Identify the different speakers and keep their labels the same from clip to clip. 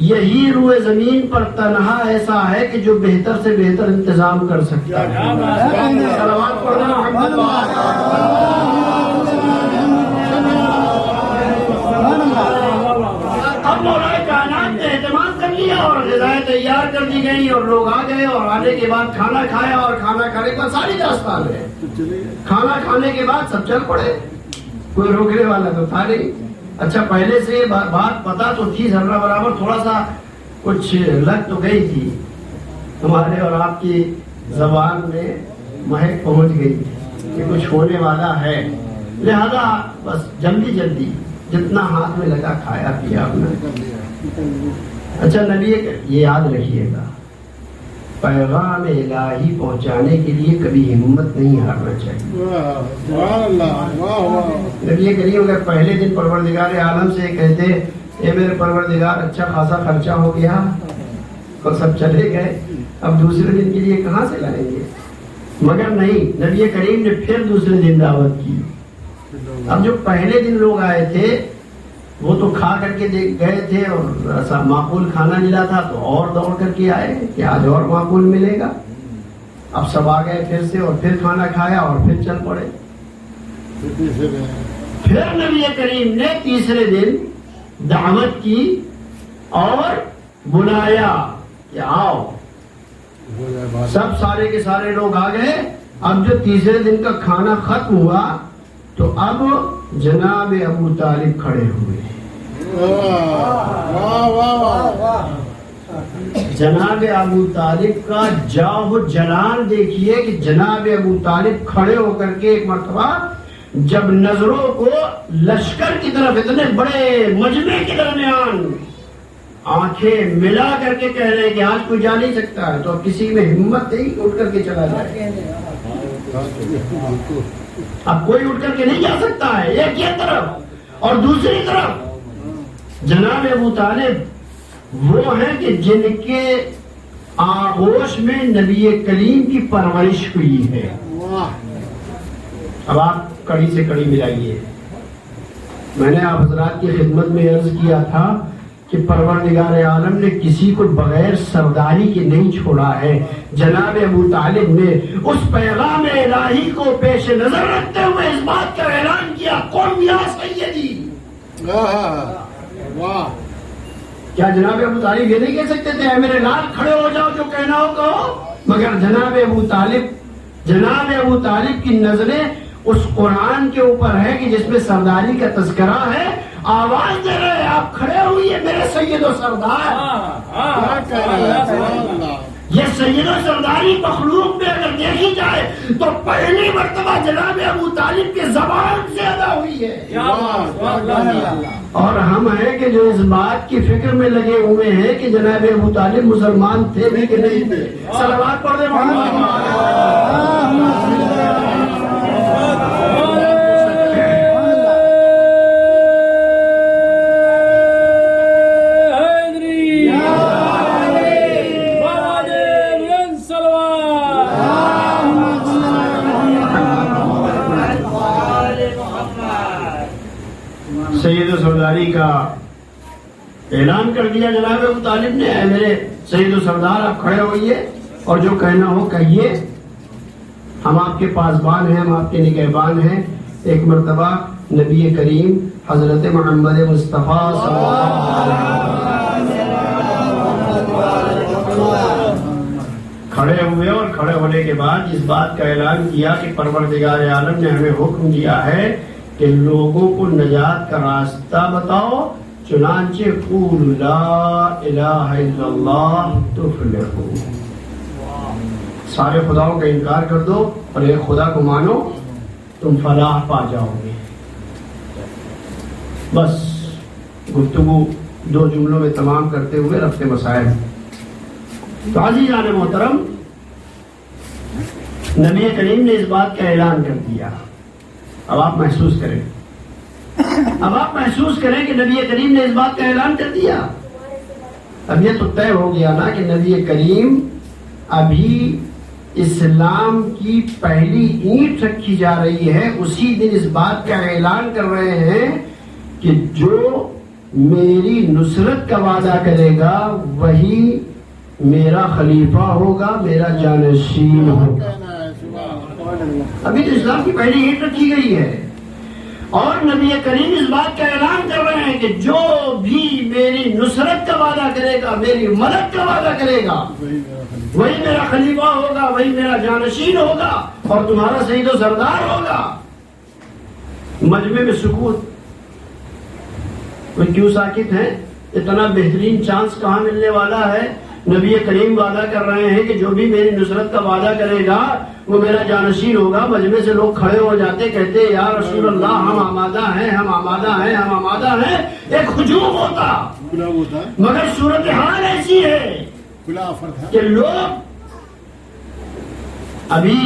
Speaker 1: یہی روئے زمین پر تنہا ایسا ہے کہ جو بہتر سے بہتر انتظام کر سکتا ہے. صلوات پڑھنا محمد. اب مولا کائنات نے اہتمام کر لیا اور غذائیں تیار کر دی گئی اور لوگ آ گئے اور آنے کے بعد کھانا کھایا اور کھانا کھانے کے بعد ساری داستان ہے. کھانا کھانے کے بعد سب چل پڑے, کوئی روکنے والا تو تھا نہیں. اچھا پہلے سے بات پتا تو تھی, ذرہ برابر تھوڑا سا کچھ لگ تو گئی تھی, ہمارے اور آپ کی زبان میں مہک پہنچ گئی تھی کہ کچھ ہونے والا ہے, لہذا بس جلدی جلدی جتنا ہاتھ میں لگا کھایا پیا آپ نے. اچھا نبی یہ یاد رکھیے گا, پیغام الہی پہنچانے کے لیے کبھی ہمت نہیں ہارنا چاہیے. نبی کریم اگر پہلے دن پروردگار عالم سے کہتے اے میرے پروردگار اچھا خاصا خرچہ ہو گیا اور سب چلے گئے, اب دوسرے دن کے لیے کہاں سے لائیں گے؟ مگر نہیں, نبی کریم نے پھر دوسرے دن دعوت کی. اب جو پہلے دن لوگ آئے تھے وہ تو کھا کر کے گئے تھے اور ایسا معقول کھانا ملا تھا تو اور دوڑ کر کے آئے کہ آج اور معقول ملے گا. اب سب آ گئے پھر سے اور پھر کھانا کھایا اور پھر چل پڑے. پھر نبی کریم نے تیسرے دن دعوت کی اور بلایا کہ آؤ. سب سارے کے سارے لوگ آ گئے. اب جو تیسرے دن کا کھانا ختم ہوا تو اب جناب ابو طالب کھڑے ہوئے. جناب ابو طالب کا جاہ جلال دیکھیے کہ جناب ابو طالب کھڑے ہو کر کے ایک مرتبہ جب نظروں کو لشکر کی طرف اتنے بڑے مجمع کے درمیان آنکھیں ملا کر کے کہہ رہے ہیں کہ آج کوئی جا نہیں سکتا ہے, تو اب کسی میں ہمت نہیں اٹھ کر کے چلا جائے. اب کوئی اٹھ کر کے نہیں جا سکتا ہے. ایک یہ طرف اور دوسری طرف جناب ابو طالب وہ ہیں کہ جن کے آغوش میں نبی کریم کی پرورش ہوئی ہے. اب آپ کڑی سے کڑی ملائیے. میں نے آپ حضرات کی خدمت میں عرض کیا تھا کہ پروردگار عالم نے کسی کو بغیر سرداری کے نہیں چھوڑا ہے. جناب ابو طالب نے اس پیغام الہی کو پیش نظر رکھتے ہوئے اس بات کا اعلان کیا, قم یا سیدی. کیا جناب ابو طالب یہ نہیں کہہ سکتے تھے اے میرے لال کھڑے ہو جاؤ, جو کہنا ہو کہو؟ مگر جناب ابو طالب کی نظریں اس قرآن کے اوپر ہے کہ جس میں سرداری کا تذکرہ ہے. آواز دے رہے آپ کھڑے ہوئیے میرے سید و سردار. یہ سید و سرداری مخلوق میں اگر دیکھی جائے تو پہلی مرتبہ جناب ابو طالب کی زبان سے ادا ہوئی ہے. اور ہم ہیں کہ جو اس بات کی فکر میں لگے ہوئے ہیں کہ جناب ابو طالب مسلمان تھے بھی کہ نہیں تھے. صلوات پڑھ دیں سید و سرداری کا اعلان کر دیا جناب ابو طالب نے. اے میرے سید و سردار آپ کھڑے ہوئیے اور جو کہنا ہو کہیے. ہم آپ کے پاسبان ہیں, ہم آپ کے نگہبان ہیں. ایک مرتبہ نبی کریم حضرت محمد مصطفیٰ صلی اللہ علیہ وسلم کھڑے ہوئے اور کھڑے ہونے کے بعد اس بات کا اعلان کیا کہ پروردگار عالم نے ہمیں حکم دیا ہے کہ لوگوں کو نجات کا راستہ بتاؤ. چنانچہ قول لا الہ الا اللہ تفلحوا. سارے خداؤں کا انکار کر دو اور ایک خدا کو مانو, تم فلاح پا جاؤ گے. بس گفتگو 2 جملوں میں تمام کرتے ہوئے رفع مسائل. تو عزیزان محترم, نبی کریم نے اس بات کا اعلان کر دیا. اب آپ محسوس کریں کہ نبی کریم نے اس بات کا اعلان کر دیا. اب یہ تو طے ہو گیا نا کہ نبی کریم ابھی اسلام کی پہلی اینٹ رکھی جا رہی ہے, اسی دن اس بات کا اعلان کر رہے ہیں کہ جو میری نصرت کا وعدہ کرے گا وہی میرا خلیفہ ہوگا، میرا جانشین ہوگا۔ ابھی تو اسلام کی پہلی اینٹ رکھی گئی ہے اور نبی کریم اس بات کا اعلان کر رہے ہیں کہ جو بھی میری نصرت کا وعدہ کرے گا، میری مدد کا وعدہ کرے گا، وہی میرا خلیفہ ہوگا، وہی میرا جانشین ہوگا اور تمہارا سید و سردار ہوگا۔ مجمع میں سکوت، کوئی کیوں ساکت ہے؟ اتنا بہترین چانس کہاں ملنے والا ہے؟ نبی کریم وعدہ کر رہے ہیں کہ جو بھی میری نصرت کا وعدہ کرے گا وہ میرا جانشین ہوگا۔ مجمع سے لوگ کھڑے ہو جاتے، کہتے یا رسول اللہ ہم آمادہ ہیں، ہم آمادہ ہیں، ہم آمادہ ہیں۔ ایک ہجوم ہوتا، مگر صورتحال ایسی ہے کہ لوگ ابھی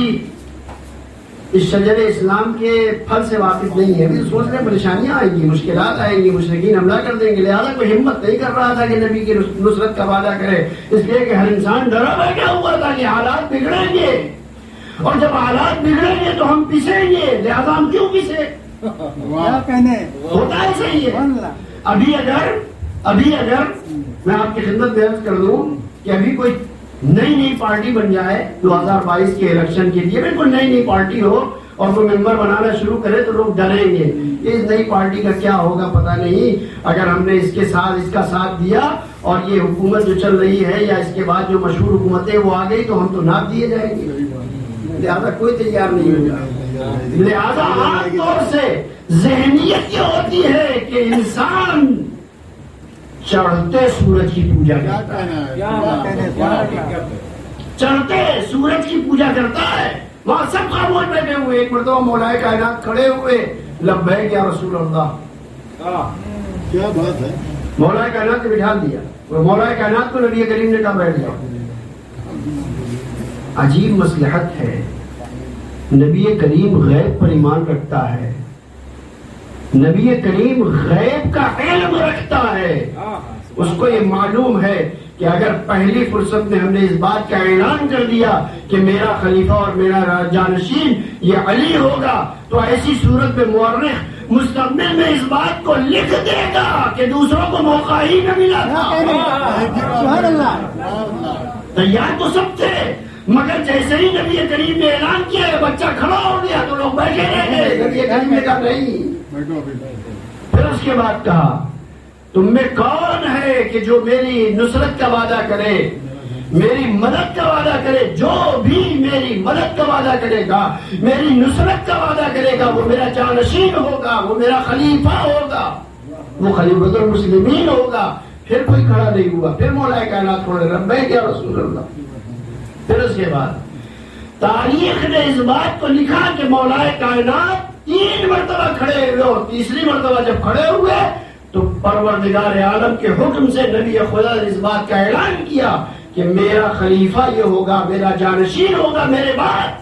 Speaker 1: اس شجر اسلام کے پھل سے واقف نہیں ہے، ابھی سوچ رہے پریشانیاں آئیں گی، مشکلات آئیں گی، مشرکین حملہ کر دیں گے، لہٰذا کوئی ہمت نہیں کر رہا تھا کہ نبی کی نصرت کا وعدہ کرے، اس لیے کہ ہر انسان ڈرا بیٹھا ہوا تھا کہ حالات بگڑیں گے اور جب حالات بگڑیں گے تو ہم پسیں گے، لہٰذا ہم کیوں پسے؟ ہوتا ہے صحیح ہے۔ ابھی اگر میں آپ کی خدمت میں عرض کر دوں کہ ابھی کوئی نئی پارٹی بن جائے 2022 کے الیکشن کے لیے، بالکل نئی پارٹی ہو اور وہ ممبر بنانا شروع کرے تو لوگ ڈریں گے، اس نئی پارٹی کا کیا ہوگا پتہ نہیں، اگر ہم نے اس کا ساتھ دیا اور یہ حکومت جو چل رہی ہے یا اس کے بعد جو مشہور حکومتیں وہ آ گئی تو ہم تو ناپ دیے جائیں گے، لہٰذا کوئی تیار نہیں ہوگا۔ لہٰذا عام طور سے ذہنیت یہ ہوتی ہے کہ انسان چڑھتے سورج کی پوجا کرتا ہے، چڑھتے سورج کی پوجا کرتا ہے۔ وہاں سب خاموش بیٹھے ہوئے، ایک مرتبہ مولا کائنات کھڑے ہوئے، لبیک یا رسول اللہ،
Speaker 2: کیا بات ہے،
Speaker 1: مولا کائنات نے بٹھا دیا، مولا کائنات کو نبی کریم نے کہا بیٹھ جاؤ۔ عجیب مصلحت ہے، نبی کریم غیب پر ایمان رکھتا ہے، نبی کریم غیب کا علم رکھتا ہے، اس کو یہ معلوم ہے کہ اگر پہلی فرصت میں ہم نے اس بات کا اعلان کر دیا کہ میرا خلیفہ اور میرا جانشین یہ علی ہوگا تو ایسی صورت میں مورخ مستقبل میں اس بات کو لکھ دے گا کہ دوسروں کو موقع ہی نہ ملا تھا۔ تیار تو سب تھے، مگر جیسے ہی نبی کریم نے اعلان کیا ہے بچہ کھڑا ہو گیا تو لوگ بیٹھے رہ گئے، نبی کریم نے کہا نہیں۔ پھر اس کے بعد کہا تم میں کون ہے کہ جو میری نصرت کا وعدہ کرے، میری مدد کا وعدہ کرے، جو بھی میری مدد کا وعدہ کرے گا، میری نصرت کا وعدہ کرے گا، وہ میرا جانشین ہوگا، وہ میرا خلیفہ ہوگا، وہ خلیفۃ المسلمین ہوگا۔ پھر کوئی کھڑا نہیں ہوا، پھر مولا کائنات کھڑے، لبیک یا رسول اللہ۔ پھر اس کے بعد تاریخ نے اس بات کو لکھا کہ مولا کائنات 3 مرتبہ کھڑے ہوئے اور تیسری مرتبہ جب کھڑے ہوئے تو پروردگار عالم کے حکم سے نبی خدا نے اس بات کا اعلان کیا کہ میرا خلیفہ یہ ہوگا، میرا جانشین ہوگا میرے بعد۔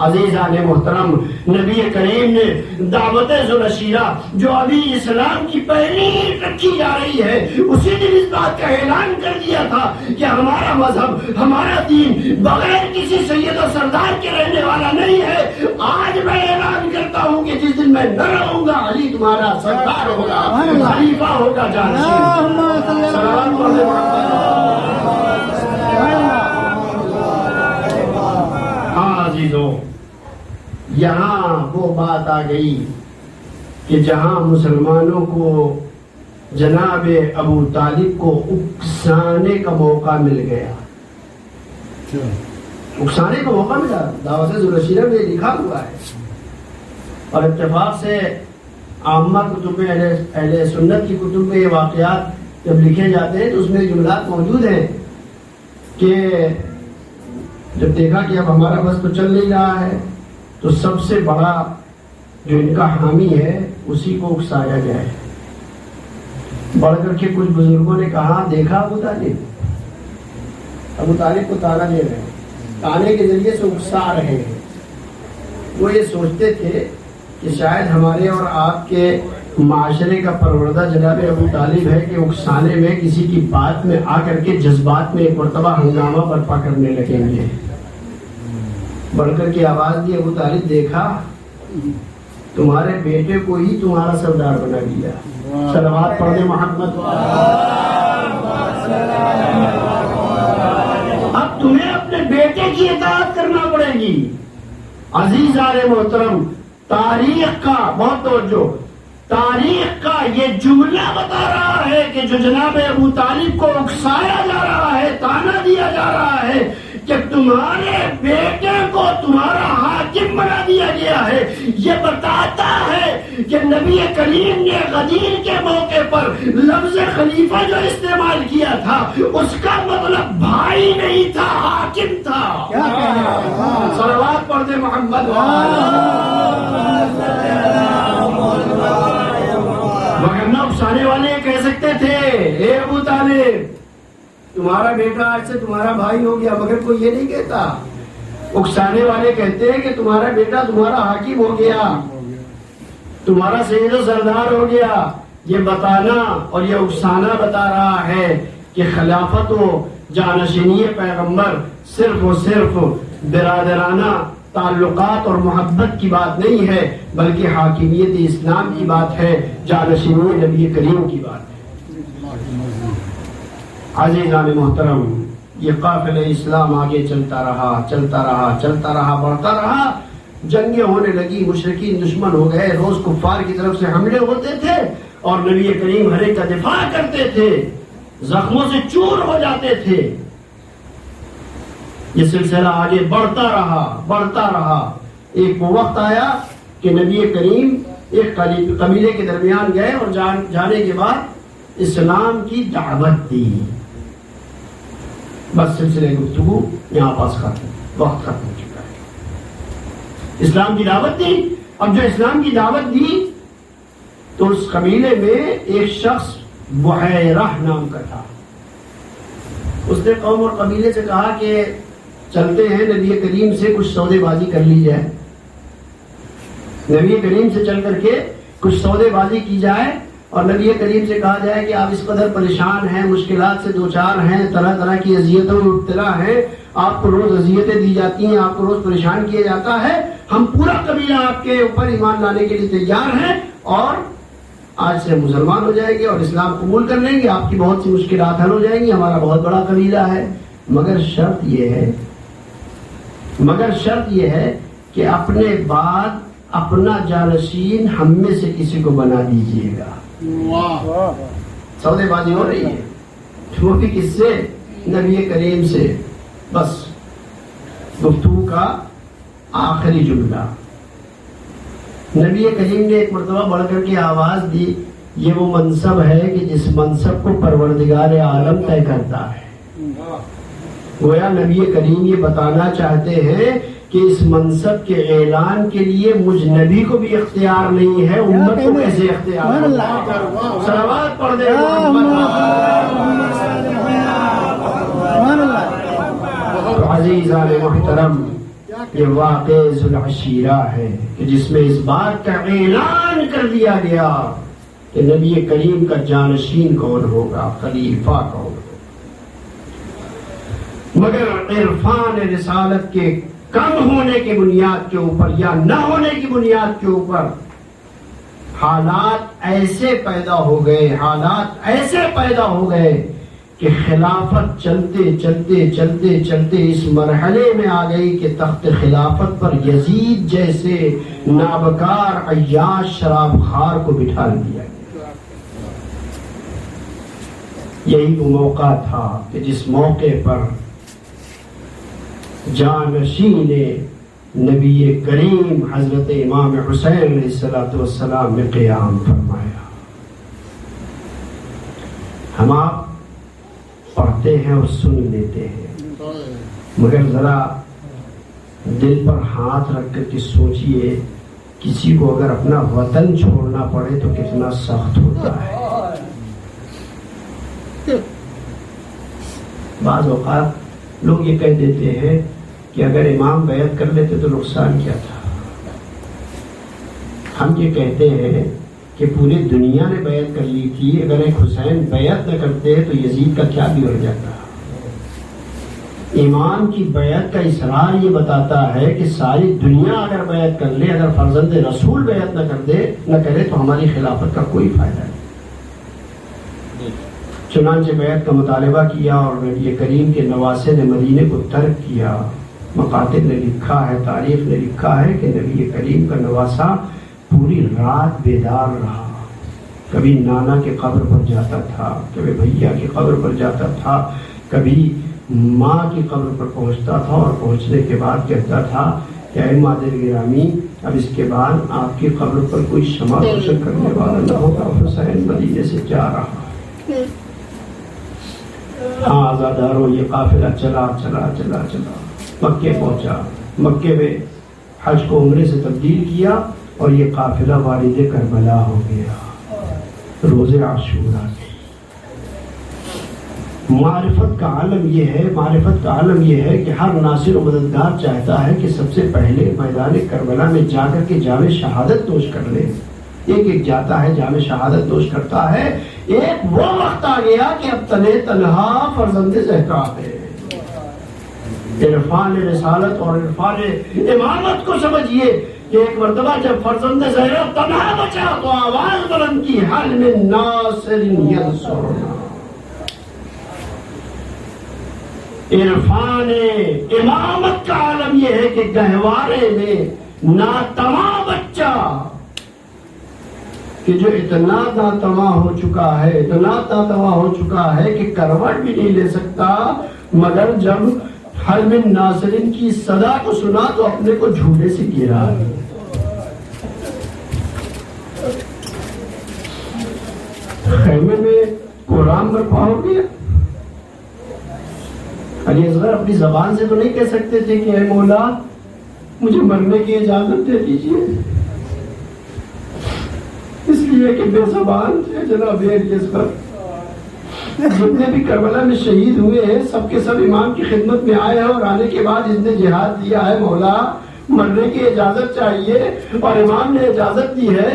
Speaker 1: عزیزان محترم، نبی کریم نے دعوت ذوالعشیرہ جو ابھی اسلام کی پہلی رکھی جا رہی ہے اسی دن اس بات کا اعلان کر دیا تھا کہ ہمارا مذہب، ہمارا دین بغیر کسی سید و سردار کے رہنے والا نہیں ہے۔ آج میں اعلان کرتا ہوں کہ جس دن میں نہ رہوں گا علی تمہارا سردار ہوگا، خلیفہ ہوگا، جانشین۔ ہاں عزیزو، یہاں وہ بات آ گئی کہ جہاں مسلمانوں کو جناب ابو طالب کو اکسانے کا موقع مل گیا، اکسانے کا موقع ملا، دعوت ذوالعشیرہ میں لکھا ہوا ہے اور اتفاق سے عامہ کتب میں اہل سنت کی کتب میں یہ واقعات جب لکھے جاتے ہیں تو اس میں جملات موجود ہیں کہ جب دیکھا کہ اب ہمارا بس تو چل نہیں رہا ہے تو سب سے بڑا جو ان کا حامی ہے اسی کو اکسایا جائے۔ بڑھ کر کے کچھ بزرگوں نے کہا دیکھا ابو طالب کو تانا دے رہے ہیں، تانے کے ذریعے سے اکسا رہے ہیں۔ وہ یہ سوچتے تھے کہ شاید ہمارے اور آپ کے معاشرے کا پروردہ جناب ابو طالب ہے کہ اکسانے میں کسی کی بات میں آ کر کے جذبات میں ایک مرتبہ ہنگامہ برپا کرنے لگیں گے۔ بڑھ کر کے آواز دی ابو طالب دیکھا تمہارے بیٹے کو ہی تمہارا سردار بنا دیا. صلوات پڑھ دے محمد. اب تمہیں اپنے بیٹے کی اطاعت کرنا پڑے گی. عزیزان محترم، تاریخ کا بہت توجہ، تاریخ کا یہ جملہ بتا رہا ہے کہ جو جناب ابو طالب کو اکسایا جا رہا ہے، تانا دیا جا رہا ہے کہ تمہارے بیٹے کو تمہارا حاکم بنا دیا گیا ہے، یہ بتاتا ہے کہ نبی کریم نے غدیر کے موقع پر لفظ خلیفہ جو استعمال کیا تھا اس کا مطلب بھائی نہیں تھا، حاکم تھا. صلوات پڑھ دے محمد. مگر نہ افسانے والے کہہ سکتے تھے اے ابو طالب تمہارا بیٹا آج سے تمہارا بھائی ہو گیا، مگر کوئی یہ نہیں کہتا. اکسانے والے کہتے ہیں کہ تمہارا بیٹا تمہارا حاکم ہو گیا، تمہارا سید و سردار ہو گیا. یہ بتانا اور یہ اکسانا بتا رہا ہے کہ خلافت و جانشینی پیغمبر صرف و صرف برادرانہ تعلقات اور محبت کی بات نہیں ہے، بلکہ حاکمیت اسلام کی بات ہے، جانشینی نبی کریم کی بات ہے. عزیزان محترم، یہ قافلہ اسلام آگے چلتا رہا چلتا رہا چلتا رہا، بڑھتا رہا. جنگیں ہونے لگی، مشرکین دشمن ہو گئے، روز کفار کی طرف سے حملے ہوتے تھے اور نبی کریم ہر ایک کا دفاع کرتے تھے، زخموں سے چور ہو جاتے تھے. یہ سلسلہ آگے بڑھتا رہا بڑھتا رہا. ایک وہ وقت آیا کہ نبی کریم ایک قبیلے کے درمیان گئے اور جانے کے بعد اسلام کی دعوت دی. بس سلسلے گفتگو یہاں پاس ختم، وقت ختم ہو چکا ہے. اسلام کی دعوت دی. اب جو اسلام کی دعوت دی تو اس قبیلے میں ایک شخص بحیرہ نام کا تھا. اس نے قوم اور قبیلے سے کہا کہ چلتے ہیں نبی کریم سے کچھ سودے بازی کر لی جائے. نبی کریم سے چل کر کے کچھ سودے بازی کی جائے اور نبی کریم سے کہا جائے کہ آپ اس قدر پریشان ہیں، مشکلات سے دوچار ہیں، طرح طرح کی اذیتوں میں مبتلا ہیں، آپ کو روز اذیتیں دی جاتی ہیں، آپ کو روز پریشان کیا جاتا ہے. ہم پورا قبیلہ آپ کے اوپر ایمان لانے کے لیے تیار ہیں اور آج سے مسلمان ہو جائیں گے اور اسلام قبول کر لیں گے، آپ کی بہت سی مشکلات حل ہو جائیں گی، ہمارا بہت بڑا قبیلہ ہے. مگر شرط یہ ہے کہ اپنے بعد اپنا جانشین ہم میں سے کسی کو بنا دیجئے گا. سودے بازی ہو رہی ہے، وہ بھی کس سے؟ نبی کریم سے. بس گفتگو کا آخری جملہ. نبی کریم نے ایک مرتبہ بڑھ کر کے آواز دی، یہ وہ منصب ہے کہ جس منصب کو پروردگار عالم طے کرتا ہے. گویا نبی کریم یہ بتانا چاہتے ہیں کہ اس منصب کے اعلان کے لیے مجھ نبی کو بھی اختیار نہیں ہے، امت کو کیسے اختیار ہے؟ صلوات پڑھ دے محمد. عزیزان محترم، یہ واقع ذوالعشیرہ ہے کہ جس میں اس بات کا اعلان کر دیا گیا کہ نبی کریم کا جانشین کون ہوگا، خلیفہ کون ہوگا. مگر عرفان رسالت کے کم ہونے کی بنیاد کے اوپر یا نہ ہونے کی بنیاد کے اوپر حالات ایسے پیدا ہو گئے کہ خلافت چلتے چلتے اس مرحلے میں آ گئی کہ تخت خلافت پر یزید جیسے نابکار عیاش شراب خار کو بٹھا دیا گیا. یہی وہ موقع تھا کہ جس موقع پر جانشین نبی کریم حضرت امام حسین علیہ السلام نے قیام فرمایا. ہم آپ پڑھتے ہیں اور سن لیتے ہیں، مگر ذرا دل پر ہاتھ رکھ کر کے سوچئے، کسی کو اگر اپنا وطن چھوڑنا پڑے تو کتنا سخت ہوتا ہے. بعض اوقات لوگ یہ کہہ دیتے ہیں کہ اگر امام بیعت کر لیتے تو نقصان کیا تھا. ہم یہ کہتے ہیں کہ پوری دنیا نے بیعت کر لی تھی، اگر ایک حسین بیعت نہ کرتے تو یزید کا کیا بگڑ جاتا. ایمان کی بیعت کا اصرار یہ بتاتا ہے کہ ساری دنیا اگر بیعت کر لے، اگر فرزند رسول بیعت نہ کرے تو ہماری خلافت کا کوئی فائدہ نہیں۔ چنانچہ بیعت کا مطالبہ کیا اور نبی کریم کے نواسے نے مدینے کو ترک کیا۔ مکاتب نے لکھا ہے، تاریخ نے لکھا ہے کہ نبی کریم کا نواسا پوری رات بیدار رہا، کبھی نانا کے قبر پر جاتا تھا، کبھی بھیا کی قبر پر جاتا تھا، کبھی ماں کی قبر پر پہنچتا تھا، اور پہنچنے کے بعد کہتا تھا کہ اے مادر گرامی، اب اس کے بعد آپ کی قبر پر کوئی شمع روشن کرنے والا نہ ہوگا، حسین مدینے سے جا رہا۔ ہاں آزاداروں، یہ قافلہ چلا چلا چلا چلا مکے پہنچا، مکے میں حج کو عمرے سے تبدیل کیا، اور یہ قافلہ والد کربلا ہو گیا روز عاشورہ کے۔ معرفت کا عالم یہ ہے کہ ہر ناصر و مددگار چاہتا ہے کہ سب سے پہلے میدان کربلا میں جا کر کے جام شہادت نوش کر لے۔ ایک جاتا ہے جام شہادت نوش کرتا ہے، ایک وہ وقت آ گیا کہ اب تنہا فرزند زہرا ہے۔ عرفان رسالت اور عرفان امامت کو سمجھیے کہ ایک مرتبہ جب فرزند زہرا تنہا بچا تو آواز بلند کی، حل من ناصر ینصرنا۔ عرفان امامت کا عالم یہ ہے کہ گہوارے میں ناتواں بچہ کہ جو اتنا ناتواں ہو چکا ہے کہ کروٹ بھی نہیں لے سکتا، مگر جب حل من ناصرین کی صدا کو سنا تو اپنے کو جھولے سے گرا۔ خیمے میں قرآن برپا ہو گیا۔ علی اصغر اپنی زبان سے تو نہیں کہہ سکتے تھے کہ اے مولا مجھے مرنے کی اجازت دے دیجیے، اس لیے کہ بے زبان تھے جناب علی اصغر۔ جتنے بھی کربلا میں شہید ہوئے ہیں سب کے سب امام کی خدمت میں آئے ہیں، اور آنے کے بعد اس نے جہاد دیا ہے، مولا مرنے کی اجازت چاہیے، اور امام نے اجازت دی ہے،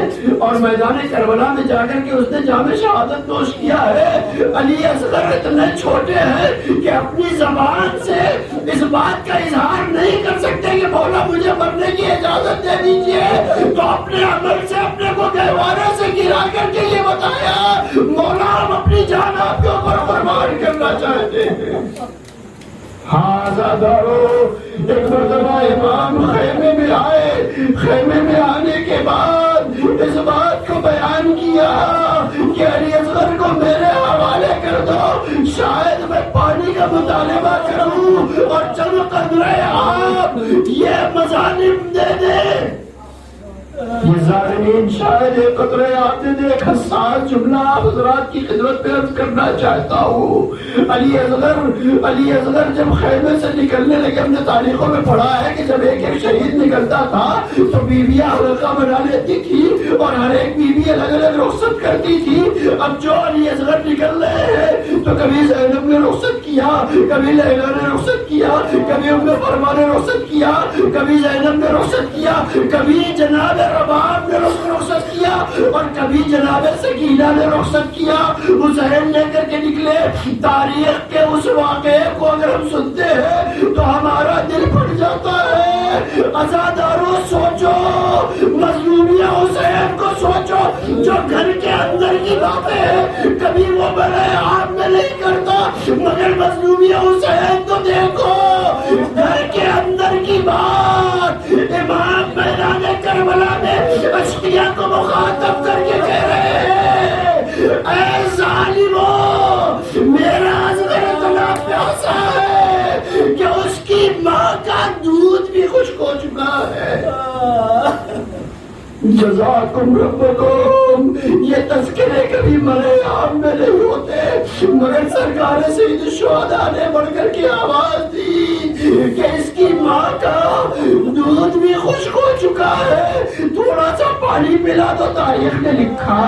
Speaker 1: اور میدان کربلا میں جا کر کے اس نے جام شہادت نوش کیا ہے۔ علی اصغر اتنے چھوٹے ہیں کہ اپنی زبان سے اس بات کا اظہار نہیں کر سکتے کہ مولا مجھے مرنے کی اجازت دے دیجیے، تو اپنے عمل سے اپنے کو گہوارے سے گرا کر کے یہ بتایا مولا ہم اپنی جان آپ کے اوپر قربان کرنا چاہتے ہیں۔ ہاں آزادارو، ایک مرتبہ امام خیمے میں آئے، خیمے میں آنے کے بعد اس بات کو بیان کیا کہ علی اصغر کو میرے حوالے کر دو، شاید میں پانی کا مطالبہ کروں اور چند قطرے آب یہ مظالم دے دے۔ یہ ظالمین شاید ایک قطرے آب دے دے۔ ایک حساس جملہ آپ حضرات کی خدمت میں عرض کرنا چاہتا ہوں۔ علی اصغر جب خیمے سے نکلنے لگے، ہم نے تاریخوں میں پڑھا ہے کہ جب ایک ایک شہید نکلتا تھا تو بیویاں حلقہ بنا لیتی تھی اور ہر ایک بیوی الگ الگ رخصت کرتی تھی۔ اب جو علی اصغر نکل رہے ہیں تو کبھی زینب نے رخصت کیا، کبھی لیلا نے رخصت کیا، کبھی ام فرما نے رخصت کیا، کبھی زینب نے رخصت کیا، کبھی جناب رباب نے رخصت کیا، اور کبھی جناب سکینہ نے رخصت کیا۔ حسین لے کر کے نکلے۔ تاریخ کے اس واقعے کو اگر ہم سنتے ہیں تو ہمارا دل پھٹ جاتا ہے۔ عزاداروں سوچو، مظلومیہ حسین کو سوچو، جو گھر کے اندر کی باتیں ہیں کبھی وہ بڑے عام میں نہیں کرتا، مگر مظلومیہ حسین تو دیکھو، گھر کے اندر کی بات امام میدان کربلا میں اشقیاء کو مخاطب کر کے کہہ رہے ہیں، اے ظالموں، میرا اصغر اتنا پیاسا ہے کہ اس کی ماں کا دودھ بھی خشک ہو چکا ہے۔ جزاکم ربکم، یہ تذکرے کبھی مرے عام میں نہیں ہوتے، مگر سرکار سید الشہداء نے بڑھ کر کے آواز دی کہ اس کی ماں کا دودھ بھی خشک ہو چکا ہے، تھوڑا سا پانی پلا تو تاریخ نے لکھا۔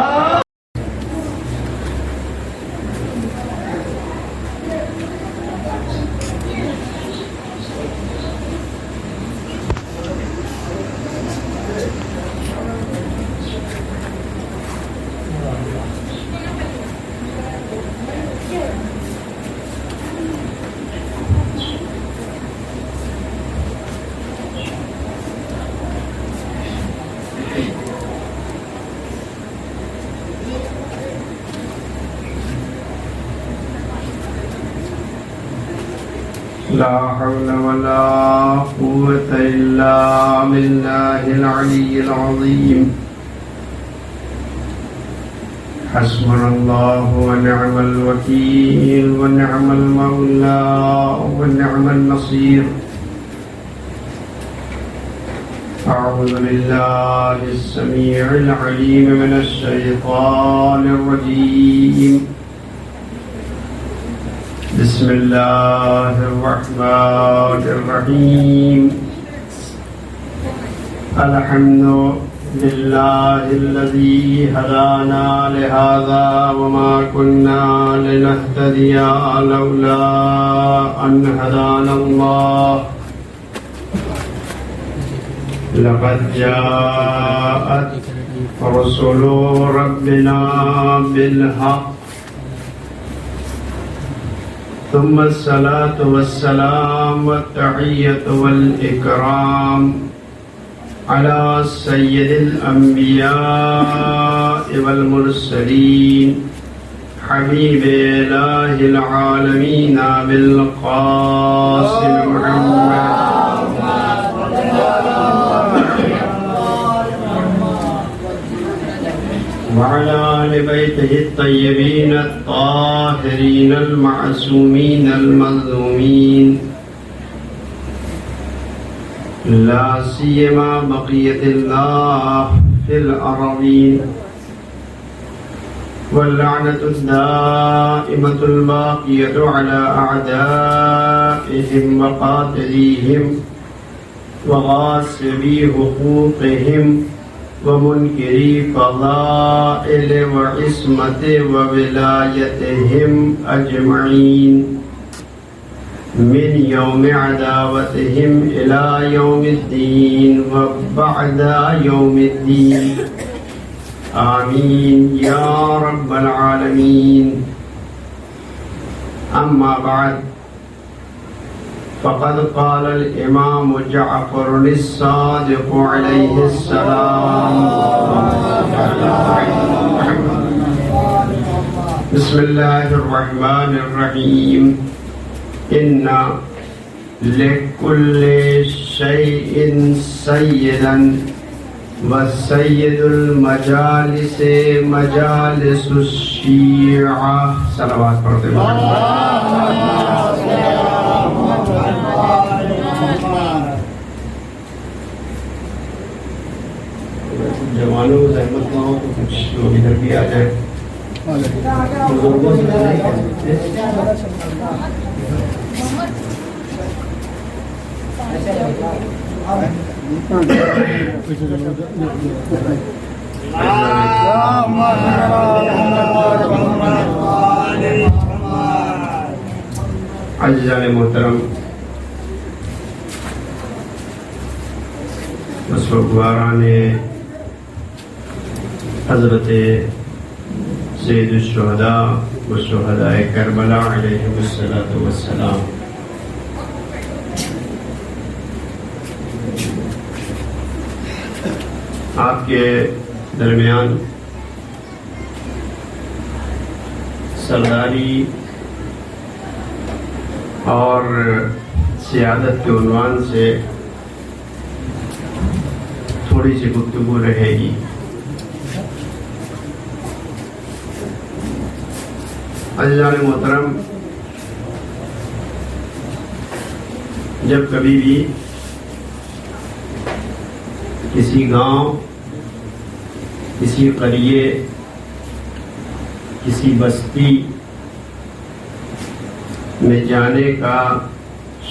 Speaker 3: لا حول ولا قوة إلا بالله العلي العظيم حسبنا الله ونعم الوكيل ونعم المولى ونعم النصير أعوذ بالله السميع العليم من الشيطان الرجيم بسم الله الرحمن الرحيم الحمد لله الذي هدانا لهذا وما كنا لنهتدي لولا أن هدانا الله لقد جاءت رسل ربنا بالحق ثم الصلاة والسلام والتحية والإكرام على سيد الأنبياء والمرسلين حبيب إله العالمين بالقاسم محمد وعلى آل بيته الطيبين الطاهرين المعصومين المظلومين لا سيما بقية الله في الأرضين واللعنة الدائمة الباقية على أعدائهم وقاتليهم وغاصبي حقوقهم ومنكري فضائل وعصمة وولايتهم أجمعين من يوم عداوتهم إلى يوم الدين وبعد يوم الدين آمين يا رب العالمين أما بعد فقد قال الإمام جعفر الصادق عليه السلام بسم الله الرحمن الرحيم إن لكل شيء سيدا والسيد المجالس مجالس الشيعة صلوات پڑھتے ہیں جوانوں کو زحمت نہ ہو تو کچھ لوگ ادھر بھی آ جائیں بزرگوں سے نہیں کہہ عزیزان محترم بزرگواران حضرت سید الشہداء والشہداء کربلا علیہم الصلاۃ والسلام، آپ کے درمیان سرداری اور سیادت کے عنوان سے تھوڑی سی گفتگو رہے گی۔ عزیزان محترم، جب کبھی بھی کسی گاؤں، کسی قریے، کسی بستی میں جانے کا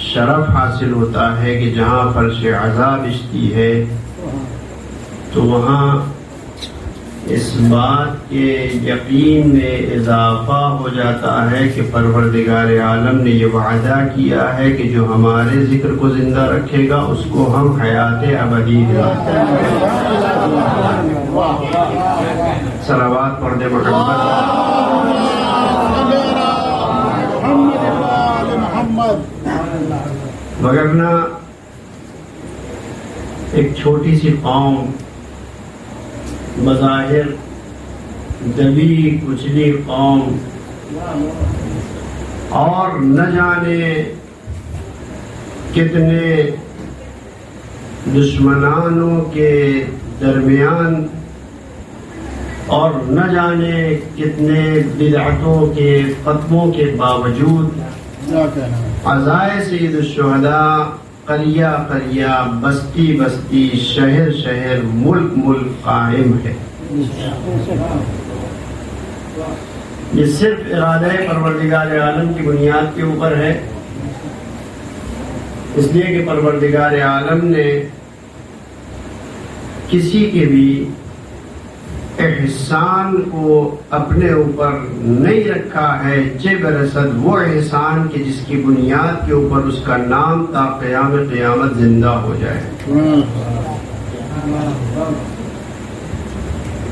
Speaker 3: شرف حاصل ہوتا ہے کہ جہاں فرش عذاب بچتی ہے، تو وہاں اس بات کے یقین میں اضافہ ہو جاتا ہے کہ پروردگار عالم نے یہ وعدہ کیا ہے کہ جو ہمارے ذکر کو زندہ رکھے گا اس کو ہم حیات ابدی دیں۔ صلوات پڑھ دے محمد۔ وگرنہ ایک چھوٹی سی قوم، بظاہر دبی کچلی قوم، اور نہ جانے کتنے دشمنانوں کے درمیان اور نہ جانے کتنے بدعتوں کے فتووں کے باوجود عزائے سید الشہداء قریہ قریہ، بستی بستی، شہر شہر، ملک ملک قائم ہے۔ یہ صرف ارادہ پروردگار عالم کی بنیاد کے اوپر ہے، اس لیے کہ پروردگار عالم نے کسی کے بھی احسان کو اپنے اوپر نہیں رکھا ہے، برسد وہ احسان کہ جس کی بنیاد کے اوپر اس کا نام تا قیامت زندہ ہو جائے۔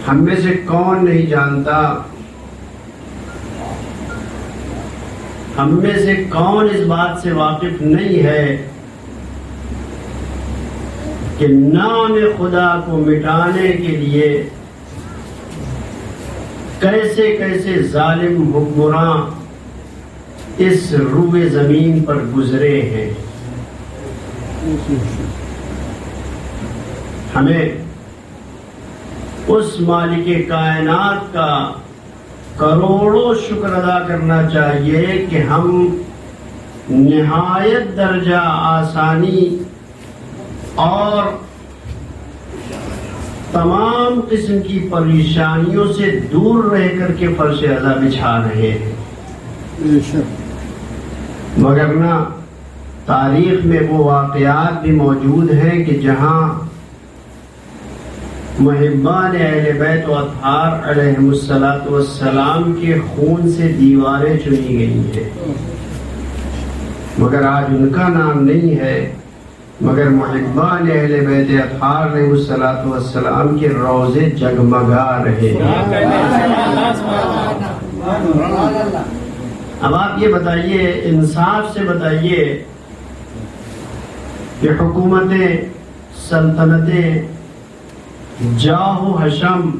Speaker 3: ہم میں سے کون نہیں جانتا، ہم میں سے کون اس بات سے واقف نہیں ہے کہ نام خدا کو مٹانے کے لیے کیسے کیسے ظالم حکمراں اس روئے زمین پر گزرے ہیں۔ ہمیں اس مالک کائنات کا کروڑوں شکر ادا کرنا چاہیے کہ ہم نہایت درجہ آسانی اور تمام قسم کی پریشانیوں سے دور رہ کر کے فرش عزا بچھا رہے ہیں، مگر نہ تاریخ میں وہ واقعات بھی موجود ہیں کہ جہاں محبان اہل بیت و اطہار علیہم السلام کے خون سے دیواریں چنی گئی ہیں، مگر آج ان کا نام نہیں ہے، مگر محبان اہل بیت اطہار علیہ السلام کے روزے جگمگا رہے ہیں۔ اب آپ یہ بتائیے، انصاف سے بتائیے کہ حکومتیں، سلطنتیں، جاہ و حشم،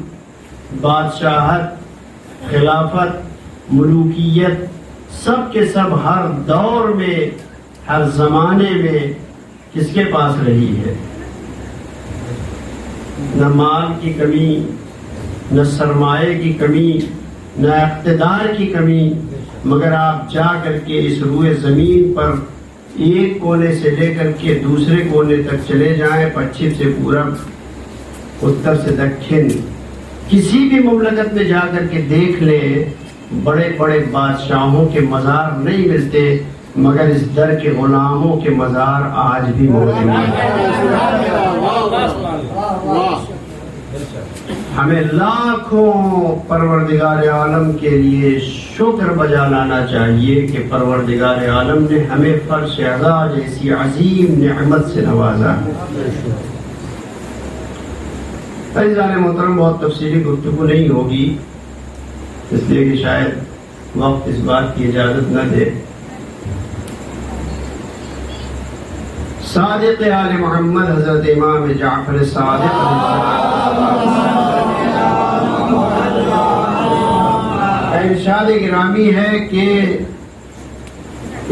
Speaker 3: بادشاہت، خلافت، ملوکیت، سب کے سب ہر دور میں، ہر زمانے میں کس کے پاس رہی ہے؟ نہ مال کی کمی، نہ سرمایہ کی کمی، نہ اقتدار کی کمی، مگر آپ جا کر کے اس روئے زمین پر ایک کونے سے لے کر کے دوسرے کونے تک چلے جائیں، پچھم سے پورب، اتر سے دکھن، کسی بھی مملکت میں جا کر کے دیکھ لیں، بڑے بڑے بادشاہوں کے مزار نہیں ملتے، مگر اس در کے غلاموں کے مزار آج بھی موجود ہیں۔ ہمیں لاکھوں پروردگار عالم کے لیے شکر بجا لانا چاہیے کہ پروردگار عالم نے ہمیں فرش عزا جیسی عظیم نعمت سے نوازا۔ عزیزان محترم، بہت تفصیلی گفتگو نہیں ہوگی، اس لیے کہ شاید وقت اس بات کی اجازت نہ دے۔ صادق آل محمد حضرت امام جعفر صادق ارشاد گرامی ہے کہ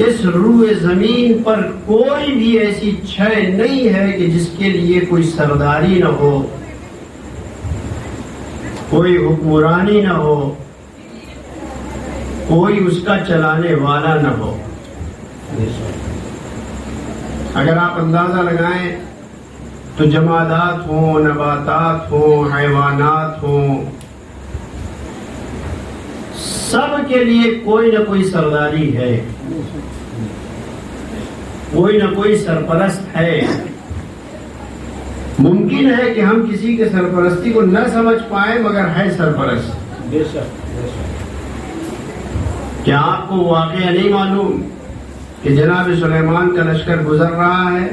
Speaker 3: اس روئے زمین پر کوئی بھی ایسی شے نہیں ہے کہ جس کے لیے کوئی سرداری نہ ہو، کوئی حکمرانی نہ ہو، کوئی اس کا چلانے والا نہ ہو۔ اگر آپ اندازہ لگائیں تو جمادات ہوں، نباتات ہوں، حیوانات ہوں، سب کے لیے کوئی نہ کوئی سرداری ہے، کوئی نہ کوئی سرپرست ہے۔ ممکن ہے کہ ہم کسی کے سرپرستی کو نہ سمجھ پائیں، مگر ہے سرپرست۔ کیا آپ کو واقعہ نہیں معلوم کہ جناب سلیمان کا لشکر گزر رہا ہے،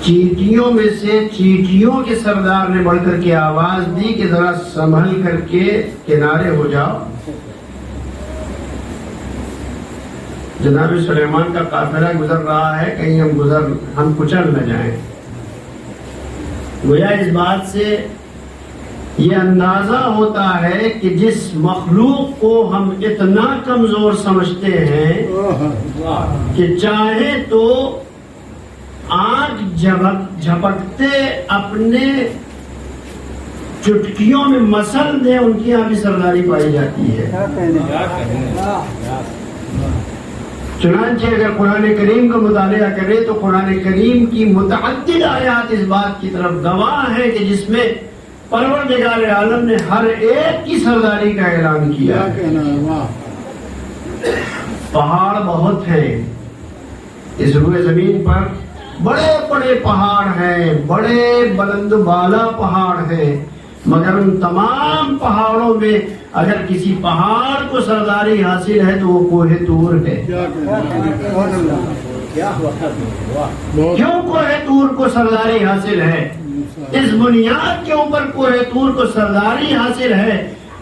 Speaker 3: چیٹیوں میں سے چیٹیوں کے سردار نے بڑھ کر کے آواز دی کہ ذرا سنبھل کر کے کنارے ہو جاؤ۔ جناب سلیمان کا قافلہ گزر رہا ہے، کہیں ہم کچل نہ جائیں۔ گویا اس بات سے یہ اندازہ ہوتا ہے کہ جس مخلوق کو ہم اتنا کمزور سمجھتے ہیں
Speaker 1: کہ چاہے تو آنکھ جھپکتے اپنے چٹکیوں میں مسل دیں، ان کی یہاں بھی سرداری پائی جاتی ہے۔ چنانچہ اگر قرآن کریم کا مطالعہ کرے تو قرآن کریم کی متعدد آیات اس بات کی طرف گواہ ہے کہ جس میں پروردگار عالم نے ہر ایک کی سرداری کا اعلان کیا ہے۔ پہاڑ بہت ہیں اس روئے زمین پر، بڑے بڑے پہاڑ ہیں، بڑے بلند بالا پہاڑ ہیں، مگر ان تمام پہاڑوں میں اگر کسی پہاڑ کو سرداری حاصل ہے تو وہ کوہ طور ہے۔ کیوں کوہ طور کو سرداری حاصل ہے؟ اس بنیاد کے اوپر کوہ طور کو سرداری حاصل ہے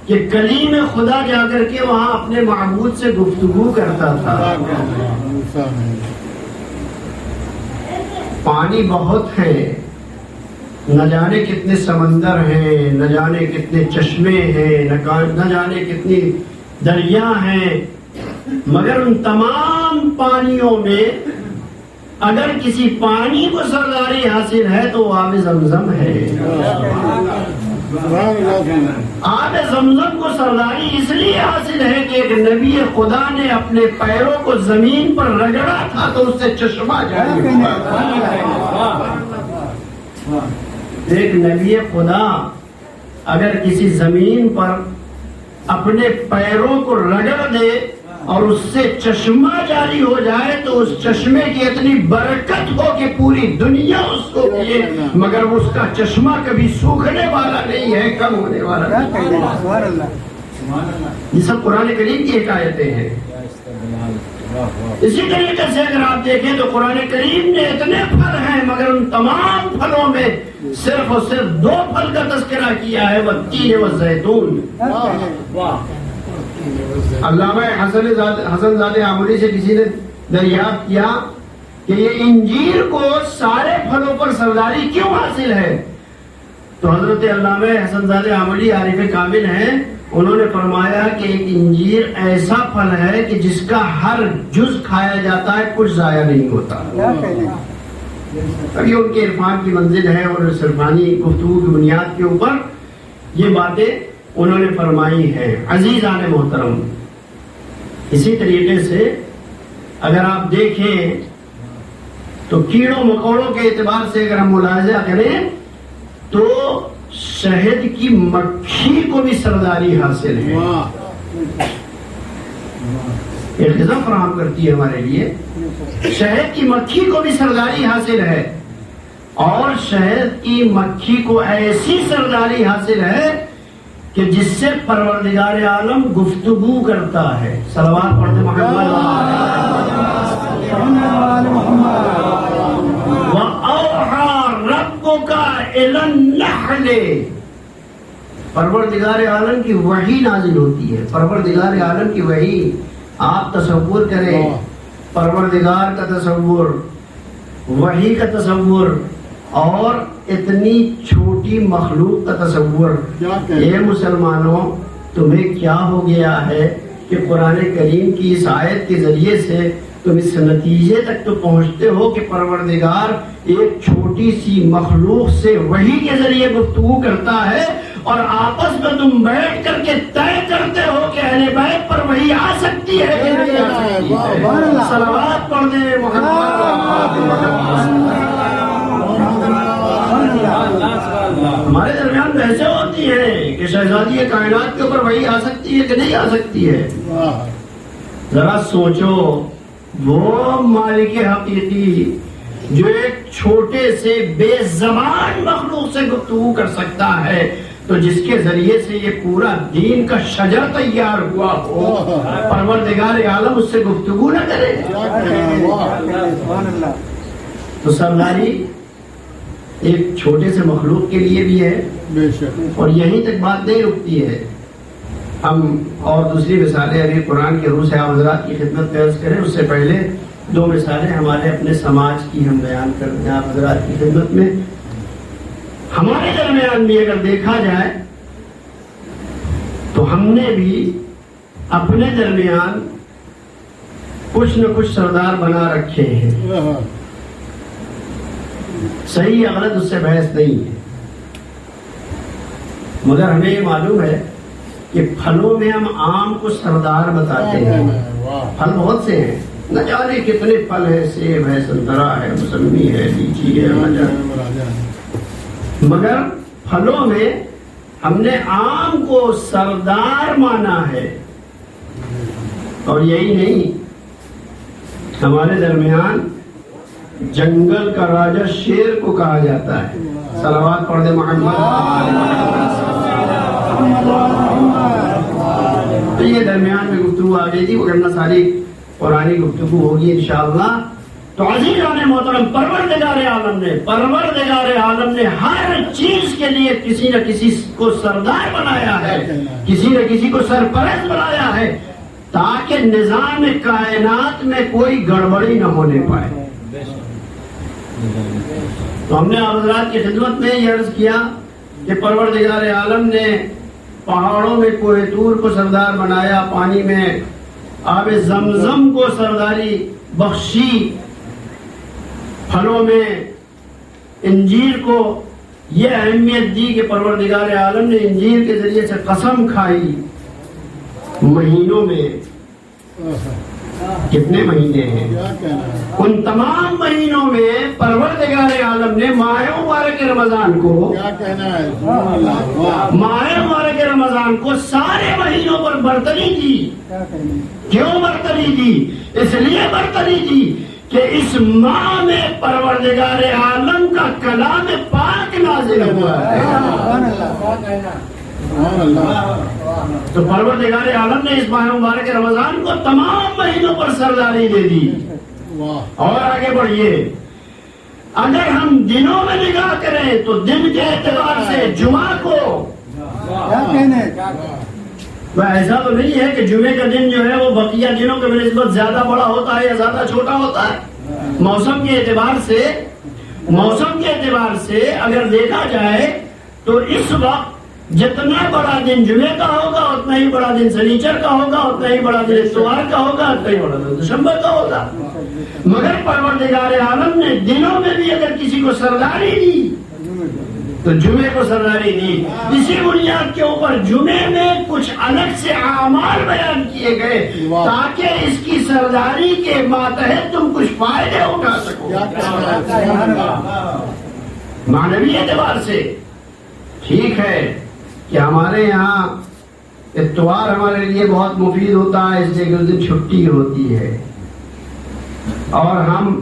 Speaker 1: کہ کلیم خدا جا کر کے وہاں اپنے معبود سے گفتگو کرتا تھا۔ پانی بہت ہے، نہ جانے کتنے سمندر ہیں، نہ جانے کتنے چشمے ہیں، نہ جانے کتنی دریا ہیں، مگر ان تمام پانیوں میں اگر کسی پانی کو سرداری حاصل ہے تو وہ آب زمزم ہے۔ آب زمزم کو سرداری اس لیے حاصل ہے کہ ایک نبی خدا نے اپنے پیروں کو زمین پر رگڑا تھا تو اس سے چشمہ جاری ہوا۔ ایک نبی خدا اگر کسی زمین پر اپنے پیروں کو رگڑ دے اور اس سے چشمہ جاری ہو جائے تو اس چشمے کی اتنی برکت ہو کہ پوری دنیا اس کو پیے، مگر اس کا چشمہ کبھی سوکھنے والا نہیں ہے، کم ہونے والا نہیں۔ یہ سب قرآن کریم کی حکایتیں ہیں۔ اسی طریقے سے اگر آپ دیکھیں تو قرآن کریم نے اتنے پھل ہیں مگر ان تمام پھلوں میں صرف اور صرف 2 پھل کا تذکرہ کیا ہے، والتین والزیتون۔ علامہ حسن زادہ آملی سے کسی نے دریافت کیا کہ یہ انجیر کو سارے پھلوں پر سرداری کیوں حاصل ہے؟ تو حضرت علامہ حسن زادہ آملی عارف کامل ہیں، انہوں نے فرمایا کہ ایک انجیر ایسا پھل ہے کہ جس کا ہر جز کھایا جاتا ہے، کچھ ضائع نہیں ہوتا۔ ابھی ان کے عرفان کی منزل ہے اور عرفانی گفتگو کی بنیاد کے اوپر یہ باتیں انہوں نے فرمائی ہے۔ عزیزان محترم، اسی طریقے سے اگر آپ دیکھیں تو کیڑوں مکوڑوں کے اعتبار سے اگر ہم ملاحظہ کریں تو شہد کی مکھی کو بھی سرداری حاصل ہے، یہ غذا فراہم کرتی ہے ہمارے لیے۔ شہد کی مکھی کو بھی سرداری حاصل ہے، اور شہد کی مکھی کو ایسی سرداری حاصل ہے کہ جس سے پروردگار عالم گفتگو کرتا ہے۔ صلوات پڑھتے محمد وَأَوْحَى رَبُّكَ إِلَى النَّحْلِ، پروردگار عالم کی وحی نازل ہوتی ہے۔ پروردگار عالم کی وحی، آپ تصور کریں پروردگار کا تصور، وحی کا تصور اور اتنی چھوٹی مخلوق کا تصور۔ اے مسلمانوں، تمہیں کیا ہو گیا ہے کہ قرآن کریم کی اس آیت کے ذریعے سے تم اس نتیجے تک تو پہنچتے ہو کہ پروردگار ایک چھوٹی سی مخلوق سے وحی کے ذریعے گفتگو کرتا ہے، اور آپس میں تم بیٹھ کر کے طے کرتے ہو کہ اہل بیت پر وحی آ سکتی ہے کہ نہیں آ سکتی ہے۔ صلوات پڑھ دیں محمد۔ ہمارے درمیان بحثیں ہوتی ہیں کہ شہزادی کائنات کے اوپر وحی آ سکتی ہے کہ نہیں آ سکتی ہے۔ ذرا سوچو، وہ مالک حقیقی جو ایک چھوٹے سے بے زبان مخلوق سے گفتگو کر سکتا ہے، تو جس کے ذریعے سے یہ پورا دین کا شجر تیار ہوا ہو، پروردگار عالم اس سے گفتگو نہ کرے؟ تو سرداری ایک چھوٹے سے مخلوق کے لیے بھی ہے، اور یہیں تک بات نہیں رکتی ہے۔ ہم اور دوسری مثالیں ابھی قرآن کے روح سے آپ حضرات کی خدمت میں عرض کریں، اس سے پہلے 2 مثالیں ہمارے اپنے سماج کی ہم بیان کر دیں آپ حضرات کی خدمت میں۔ ہمارے درمیان بھی اگر دیکھا جائے تو ہم نے بھی اپنے درمیان
Speaker 3: کچھ نہ کچھ سردار بنا رکھے ہیں. صحیح یا غلط اس سے بحث نہیں ہے، مگر ہمیں یہ معلوم ہے کہ پھلوں میں ہم آم کو سردار بتاتے ہیں. پھل بہت سے ہیں، نہ جانے کتنے پھل ہیں، سیب ہے، سنترا ہے، موسمی ہے، لیچی ہے، مگر پھلوں میں ہم نے آم کو سردار مانا ہے. اور یہی نہیں، ہمارے درمیان جنگل کا راجہ شیر کو کہا جاتا ہے. صلوات پڑھ دے محمد. تو یہ درمیان میں گفتگو آ گئی تھی، وگرنہ ساری پرانی گفتگو ہوگی انشاءاللہ. تو عزیزان محترم، پروردگار عالم نے ہر چیز کے لیے کسی نہ کسی کو سردار بنایا ہے، کسی نہ کسی کو سرپرست بنایا ہے، تاکہ نظام کائنات میں کوئی گڑبڑی نہ ہونے پائے. تو ہم نے آپ حضرات کی خدمت میں یہ عرض کیا کہ پروردگار عالم نے پہاڑوں میں کوہ طور کو سردار بنایا، پانی میں آب زمزم کو سرداری بخشی، پھلوں میں انجیر کو یہ اہمیت دی کہ پروردگار عالم نے انجیر کے ذریعے سے قسم کھائی. مہینوں میں کتنے مہینے ہیں؟ ان تمام مہینوں میں پروردگار عالم نے ماہ مبارک رمضان کو رمضان کو سارے مہینوں پر برتری دی. کیوں برتری دی؟ اس لیے برتری دی کہ اس ماہ میں پروردگار عالم کا کلام پاک نازل ہوا ہے. تو پروردگار عالم نے اس ماہ مبارک رمضان کو تمام مہینوں پر سرداری دے دی. اور آگے بڑھیے، اگر ہم دنوں میں نگاہ کریں تو دن کے اعتبار سے جمعہ کو ایسا تو نہیں ہے کہ جمعے کا دن جو ہے وہ بقیہ دنوں کے بنسبت زیادہ بڑا ہوتا ہے یا زیادہ چھوٹا ہوتا ہے. موسم کے اعتبار سے اگر دیکھا جائے تو اس وقت جتنا بڑا دن جمعے کا ہوگا اتنا ہی بڑا دن سنیچر کا ہوگا، اتنا ہی بڑا دن اتوار کا ہوگا، اتنا ہی بڑا دن دسمبر کا ہوگا. مگر پروردگار عالم نے دنوں میں بھی اگر کسی کو سرداری دی تو جمعے کو سرداری دی. اسی بنیاد کے اوپر جمعے میں کچھ الگ سے اعمال بیان کیے گئے تاکہ اس کی سرداری کے ماتحت تم کچھ فائدے اٹھا سکو. معنوی اعتبار سے ٹھیک ہے کہ ہمارے یہاں اتوار ہمارے لیے بہت مفید ہوتا ہے، اس لیے کہ اس دن چھٹی ہوتی ہے اور ہم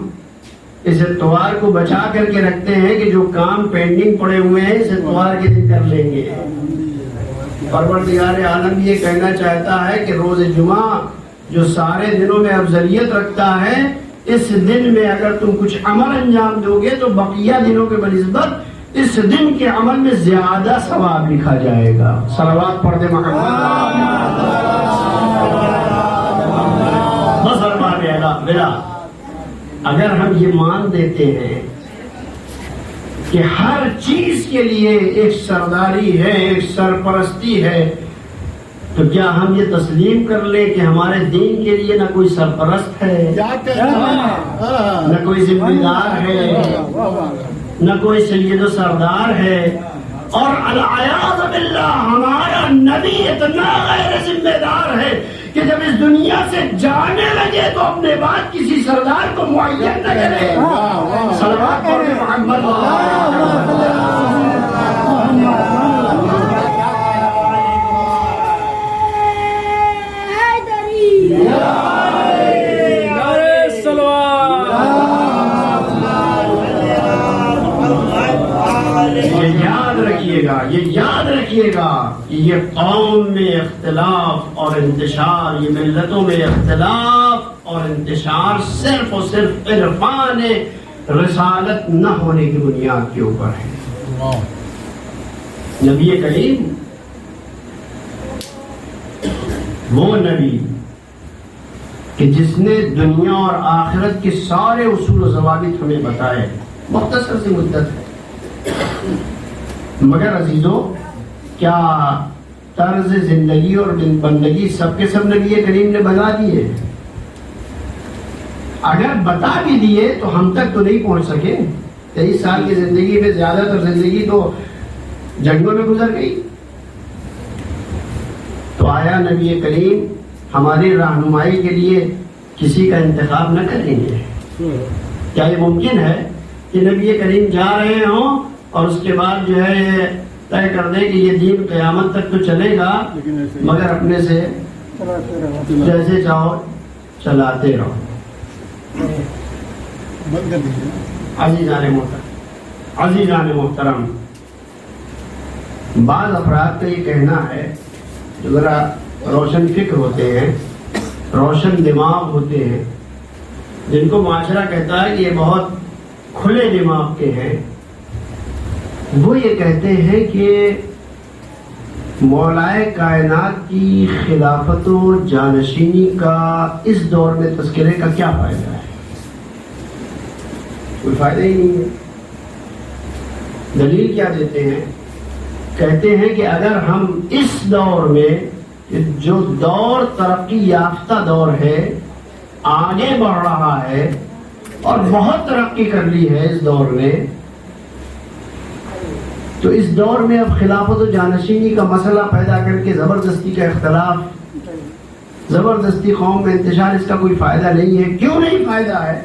Speaker 3: اس اتوار کو بچا کر کے رکھتے ہیں کہ جو کام پینڈنگ پڑے ہوئے ہیں اس اتوار کے دن کر لیں گے. پروردگار عالم یہ کہنا چاہتا ہے کہ روز جمعہ جو سارے دنوں میں افضلیت رکھتا ہے، اس دن میں اگر تم کچھ عمل انجام دو گے تو بقیہ دنوں کے بنسبت اس دن کے عمل میں زیادہ ثواب لکھا جائے گا. صلوات پڑھ دے محمد. اگر ہم یہ مان دیتے ہیں کہ ہر چیز کے لیے ایک سرداری ہے، ایک سرپرستی ہے، تو کیا ہم یہ تسلیم کر لیں کہ ہمارے دین کے لیے نہ کوئی سرپرست ہے، نہ کوئی ذمہ دار ہے، نہ کوئی سید و سردار ہے، اور العیاذ باللہ ہمارا نبی اتنا غیر ذمہ دار ہے کہ جب اس دنیا سے جانے لگے تو اپنے بعد کسی سردار کو معین نہ کرے. صلوات پڑھ محمد. یہ یاد رکھیے گا کہ یہ قوم میں اختلاف اور انتشار، یہ ملتوں میں اختلاف اور انتشار صرف اور صرف عرفان رسالت نہ ہونے کی بنیاد کے اوپر ہے. نبی کریم وہ نبی کہ جس نے دنیا اور آخرت کے سارے اصول و ضوابط ہمیں بتائے، مختصر سی مدت ہے، مگر عزیزوں کیا طرز زندگی اور بندگی سب کے سب نبی کریم نے بنا دیے؟ اگر بتا بھی دیے تو ہم تک تو نہیں پہنچ سکے. 23 سال کی زندگی میں زیادہ تر زندگی تو جنگوں میں گزر گئی. تو آیا نبی کریم ہماری رہنمائی کے لیے کسی کا انتخاب نہ کریں گے؟ کیا یہ ممکن ہے کہ نبی کریم جا رہے ہوں اور اس کے بعد جو ہے یہ طے کر دیں کہ یہ دین قیامت تک تو چلے گا مگر اپنے سے جیسے چاہو چلاتے رہو؟
Speaker 2: بند کر دیجیے.
Speaker 3: عزیزان محترم، بعض افراد کا یہ کہنا ہے جو ذرا روشن فکر ہوتے ہیں، روشن دماغ ہوتے ہیں، جن کو معاشرہ کہتا ہے کہ یہ بہت کھلے دماغ کے ہیں، وہ یہ کہتے ہیں کہ مولائے کائنات کی خلافت و جانشینی کا اس دور میں تذکرے کا کیا فائدہ ہے؟ کوئی فائدہ ہی نہیں ہے. دلیل کیا دیتے ہیں؟ کہتے ہیں کہ اگر ہم اس دور میں جو دور ترقی یافتہ دور ہے، آگے بڑھ رہا ہے اور بہت ترقی کر لی ہے اس دور میں، تو اس دور میں اب خلافت و جانشینی کا مسئلہ پیدا کر کے زبردستی کا اختلاف، زبردستی قوم میں انتشار، اس کا کوئی فائدہ نہیں ہے. کیوں نہیں فائدہ ہے؟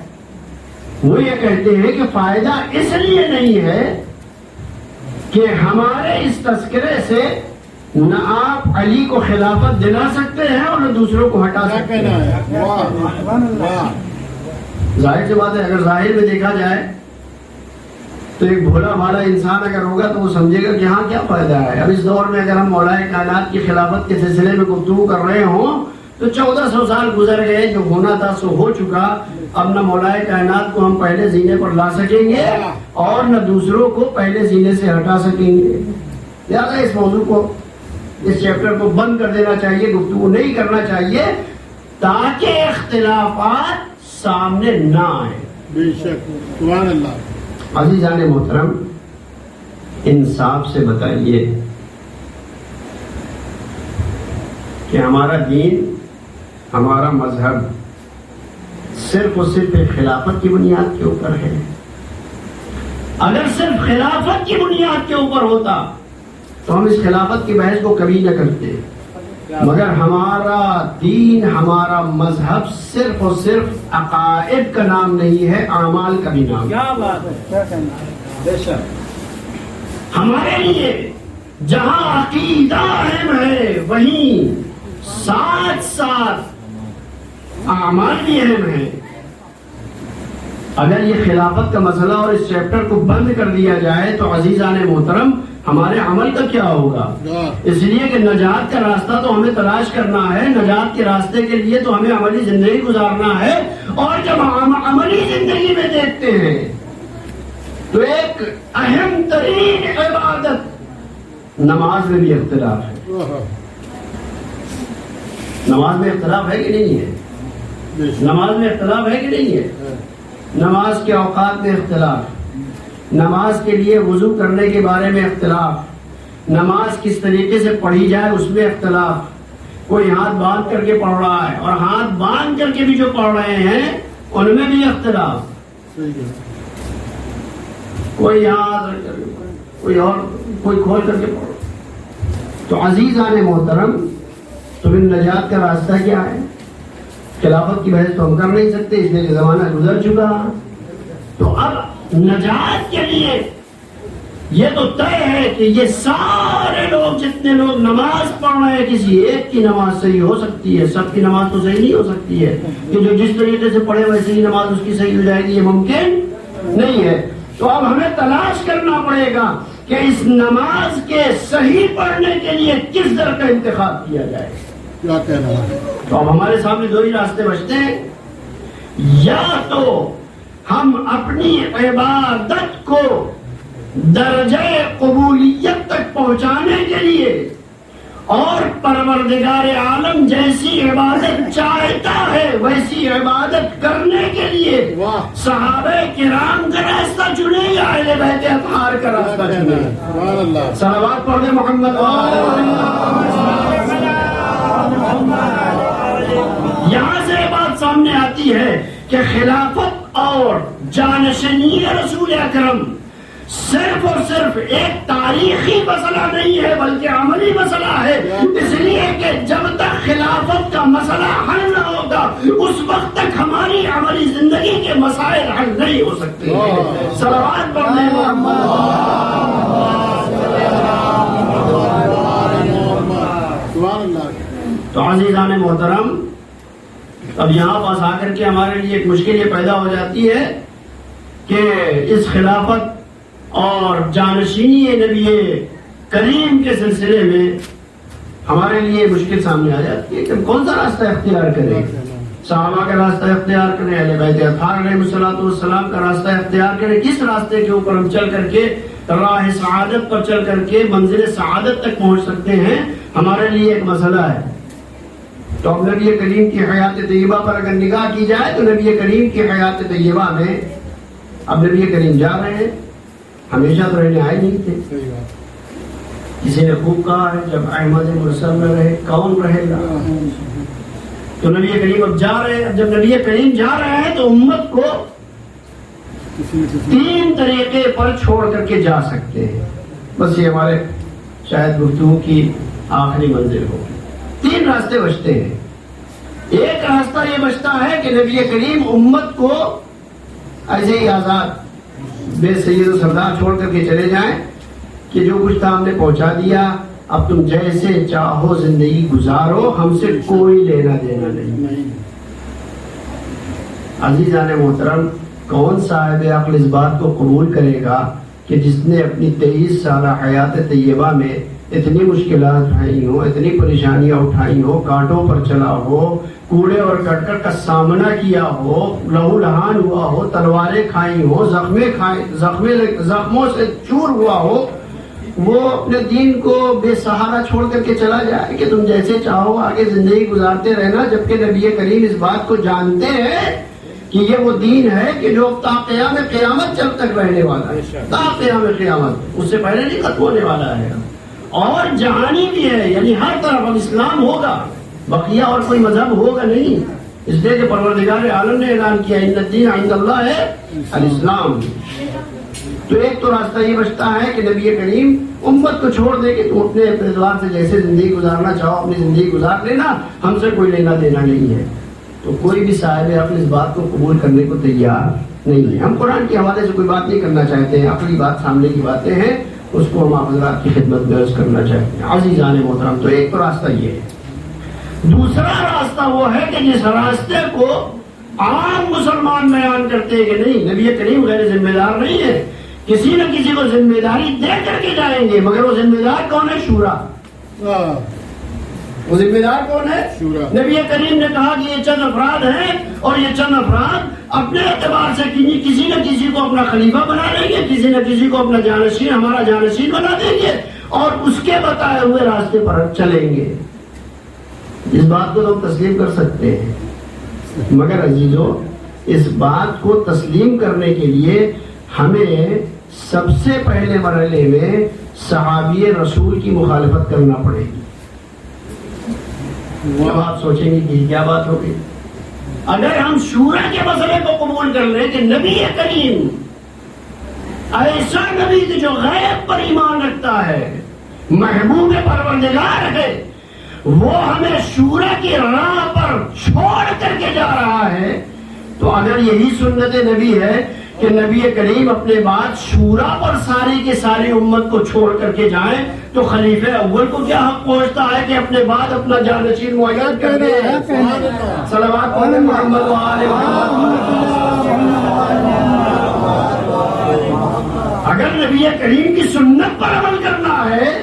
Speaker 3: وہ یہ کہتے ہیں کہ فائدہ اس لیے نہیں ہے کہ ہمارے اس تذکرے سے نہ آپ علی کو خلافت دلا سکتے ہیں اور نہ دوسروں کو ہٹا سکتے ہیں. ظاہر سی بات ہے، اگر ظاہر میں دیکھا جائے تو ایک بھولا بھالا انسان اگر ہوگا تو وہ سمجھے گا کہ ہاں کیا فائدہ ہے. اب اس دور میں اگر ہم مولائے کائنات کی خلافت کے سلسلے میں گفتگو کر رہے ہوں تو 1400 سال گزر گئے، جو ہونا تھا سو ہو چکا. اب نہ مولائے کائنات کو ہم پہلے زینے پر لا سکیں گے اور نہ دوسروں کو پہلے زینے سے ہٹا سکیں گے. لہٰذا اس موضوع کو، اس چیپٹر کو بند کر دینا چاہیے، گفتگو نہیں کرنا چاہیے تاکہ اختلافات سامنے نہ آئیں.
Speaker 2: بے شک. سبحان اللہ.
Speaker 3: عزیزان محترم، انصاف سے بتائیے کہ ہمارا دین، ہمارا مذہب صرف اور صرف ایک خلافت کی بنیاد کے اوپر ہے. اگر صرف خلافت کی بنیاد کے اوپر ہوتا تو ہم اس خلافت کی بحث کو کبھی نہ کرتے، مگر ہمارا دین، ہمارا مذہب صرف اور صرف عقائد کا نام نہیں ہے، اعمال کا بھی نام ہے. ہمارے لیے جہاں عقیدہ اہم ہے وہیں ساتھ ساتھ اعمال بھی اہم ہے. اگر یہ خلافت کا مسئلہ اور اس چیپٹر کو بند کر دیا جائے تو عزیزان محترم ہمارے عمل کا کیا ہوگا؟ اس لیے کہ نجات کا راستہ تو ہمیں تلاش کرنا ہے، نجات کے راستے کے لیے تو ہمیں عملی زندگی گزارنا ہے. اور جب ہم عملی زندگی میں دیکھتے ہیں تو ایک اہم ترین عبادت نماز میں بھی اختلاف ہے. نماز میں اختلاف ہے کہ نہیں ہے؟ نماز میں اختلاف ہے کہ نہیں ہے؟ نماز کے اوقات میں اختلاف، نماز کے لیے وضو کرنے کے بارے میں اختلاف، نماز کس طریقے سے پڑھی جائے اس میں اختلاف. کوئی ہاتھ باندھ کر کے پڑھ رہا ہے اور ہاتھ باندھ کر کے بھی جو پڑھ رہے ہیں ان میں بھی اختلاف. کوئی یہاں کوئی اور کوئی کھول کر کے پڑھو. تو عزیزان محترم، تمہیں نجات کا راستہ کیا ہے؟ خلافت کی بحث تو ہم کر نہیں سکتے اس لیے کہ زمانہ گزر چکا. تو اب نجات کے لیے یہ تو طے ہے کہ یہ سارے لوگ، جتنے لوگ نماز پڑھ رہے ہیں، کسی ایک کی نماز صحیح ہو سکتی ہے، سب کی نماز تو صحیح نہیں ہو سکتی ہے کہ جو جس طریقے سے پڑھے ویسے ہی نماز اس کی صحیح ہو جائے گی، یہ ممکن نہیں ہے. تو اب ہمیں تلاش کرنا پڑے گا کہ اس نماز کے صحیح پڑھنے کے لیے کس در کا انتخاب کیا جائے.
Speaker 2: کیا کہنا ہے؟
Speaker 3: تو اب ہمارے سامنے دو ہی راستے بچتے ہیں. یا تو ہم اپنی عبادت کو درجہ قبولیت تک پہنچانے کے لیے اور پروردگار عالم جیسی عبادت چاہتا ہے ویسی عبادت کرنے کے لیے صحابہ کرام کا راستہ چنے یا اہل بیت اطہار کا راستہ چنے. صلوات پڑھ دیں محمد.
Speaker 1: یہاں سے یہ بات سامنے آتی ہے کہ خلافت اور جانشینی رسول اکرم صرف اور صرف ایک تاریخی مسئلہ نہیں ہے بلکہ عملی مسئلہ ہے، اس لیے کہ جب تک خلافت کا مسئلہ حل نہ ہوگا اس وقت تک ہماری عملی زندگی کے مسائل حل نہیں ہو سکتے ہیں۔ صلوات پڑھنے محمد۔
Speaker 2: سبحان اللہ۔
Speaker 1: تو عزیزان محترم، اب یہاں پاس آ کر کے ہمارے لیے ایک مشکل یہ پیدا ہو جاتی ہے کہ اس خلافت اور جانشینی نبی کریم کے سلسلے میں ہمارے لیے مشکل سامنے آ جاتی ہے کہ ہم کون سا راستہ اختیار کریں۔ صحابہ کا راستہ اختیار کریں، اہل بیت اطہار علیہ السلام کا راستہ اختیار کریں، کس راستے کے اوپر ہم چل کر کے راہ سعادت پر چل کر کے منزل سعادت تک پہنچ سکتے ہیں، ہمارے لیے ایک مسئلہ ہے۔ تو اب نبی کریم کی حیات طیبہ پر اگر نگاہ کی جائے تو نبی کریم کی حیات طیبہ میں اب نبی کریم جا رہے ہیں، ہمیشہ تو رہنے آئے نہیں تھے۔
Speaker 2: صحیح بات۔
Speaker 1: کسی نے خوب کہا ہے جب احمد مرسل میں رہے کون رہے گا؟ تو نبی کریم اب جا رہے ہیں، جب نبی کریم جا رہے ہیں تو امت کو
Speaker 2: کسی نے کسی
Speaker 1: تین طریقے پر چھوڑ کر کے جا سکتے ہیں۔ بس یہ ہمارے شاید گفتگو کی آخری منزل ہو۔ تین راستے بچتے ہیں۔ ایک راستہ یہ بچتا ہے کہ نبی کریم امت کو ایسے ہی آزاد بے سید و سردار چھوڑ کر کے چلے جائیں کہ جو کچھ تھا ہم نے پہنچا دیا، اب تم جیسے چاہو زندگی گزارو، ہم سے کوئی لینا دینا نہیں۔
Speaker 2: نہیں۔
Speaker 1: عزیزان محترم، کون صاحب عقل اس بات کو قبول کرے گا کہ جس نے اپنی 23 سالہ حیات طیبہ میں اتنی مشکلات اٹھائی ہوں، اتنی پریشانیاں اٹھائی ہوں، کانٹوں پر چلا ہو، کوڑے اور کٹر کا سامنا کیا ہو، لہو لہان ہوا ہو، تلواریں کھائی ہو، زخموں سے چور ہوا ہو، وہ اپنے دین کو بے سہارا چھوڑ کر کے چلا جائے کہ تم جیسے چاہو آگے زندگی گزارتے رہنا، جبکہ نبی کریم اس بات کو جانتے ہیں کہ یہ وہ دین ہے کہ جو تا قیام قیامت جب تک رہنے والا ہے، تا قیام قیامت، اس سے پہلے نہیں ختم ہونے والا ہے، اور جہانی بھی ہے، یعنی ہر طرف اب اسلام ہوگا، بقیہ اور کوئی مذہب ہوگا نہیں، اس لیے کہ پروردگار عالم نے اعلان کیا ان الدین عند اللہ ہے الاسلام۔ تو ایک تو راستہ یہ بچتا ہے کہ نبی کریم امت کو چھوڑ دے کہ تم اپنے اعتبار سے جیسے زندگی گزارنا چاہو اپنی زندگی گزار لینا، ہم سے کوئی لینا دینا نہیں ہے۔ تو کوئی بھی صاحب عقل اس بات کو قبول کرنے کو تیار نہیں ہے۔ ہم قرآن کے حوالے سے کوئی بات نہیں کرنا چاہتے ہیں، عقلی بات سامنے کی باتیں ہیں، اس کو ہم آپ حضرات کی خدمت میں عرض کرنا چاہتے ہیں۔ عزیزان محترم، تو ایک تو راستہ یہ ہے۔ دوسرا راستہ وہ ہے کہ جس راستے کو عام مسلمان بیان کرتے ہیں کہ نہیں، نبی کریم غیر ذمہ دار نہیں ہے، کسی نہ کسی کو ذمہ داری دے کر کے جائیں گے، مگر وہ ذمہ دار کون ہے؟ شورا۔ وہ ذمہ دار کون ہے؟
Speaker 2: شورا۔
Speaker 1: نبی کریم نے کہا کہ یہ چند افراد ہیں اور یہ چند افراد اپنے اعتبار سے کسی نہ کسی کو اپنا خلیفہ بنا لیں گے، کسی نہ کسی کو اپنا جانشین، ہمارا جانشین بنا دیں گے اور اس کے بتائے ہوئے راستے پر چلیں گے۔ اس بات کو تو تسلیم کر سکتے ہیں، مگر عزیزو اس بات کو تسلیم کرنے کے لیے ہمیں سب سے پہلے مرحلے میں صحابی رسول کی مخالفت کرنا پڑے گی۔ اب آپ سوچیں گے کہ کیا بات ہوگی؟ اگر ہم شورا کے مسئلے کو قبول کر لیں کہ نبی کریم ایسا نبی کہ جو غیب پر ایمان رکھتا ہے، محبوب پروردگار ہے، وہ ہمیں شورا کی راہ پر چھوڑ کر کے جا رہا ہے، تو اگر یہی سنت نبی ہے کہ نبی کریم اپنے بعد شورا پر ساری کی ساری امت کو چھوڑ کر کے جائیں، تو خلیفہ اول کو کیا حق پہنچتا ہے کہ اپنے بعد اپنا جانشین معین کر دے؟ صلوات علی محمد و آل محمد۔ اگر نبی کریم کی سنت پر عمل کرنا ہے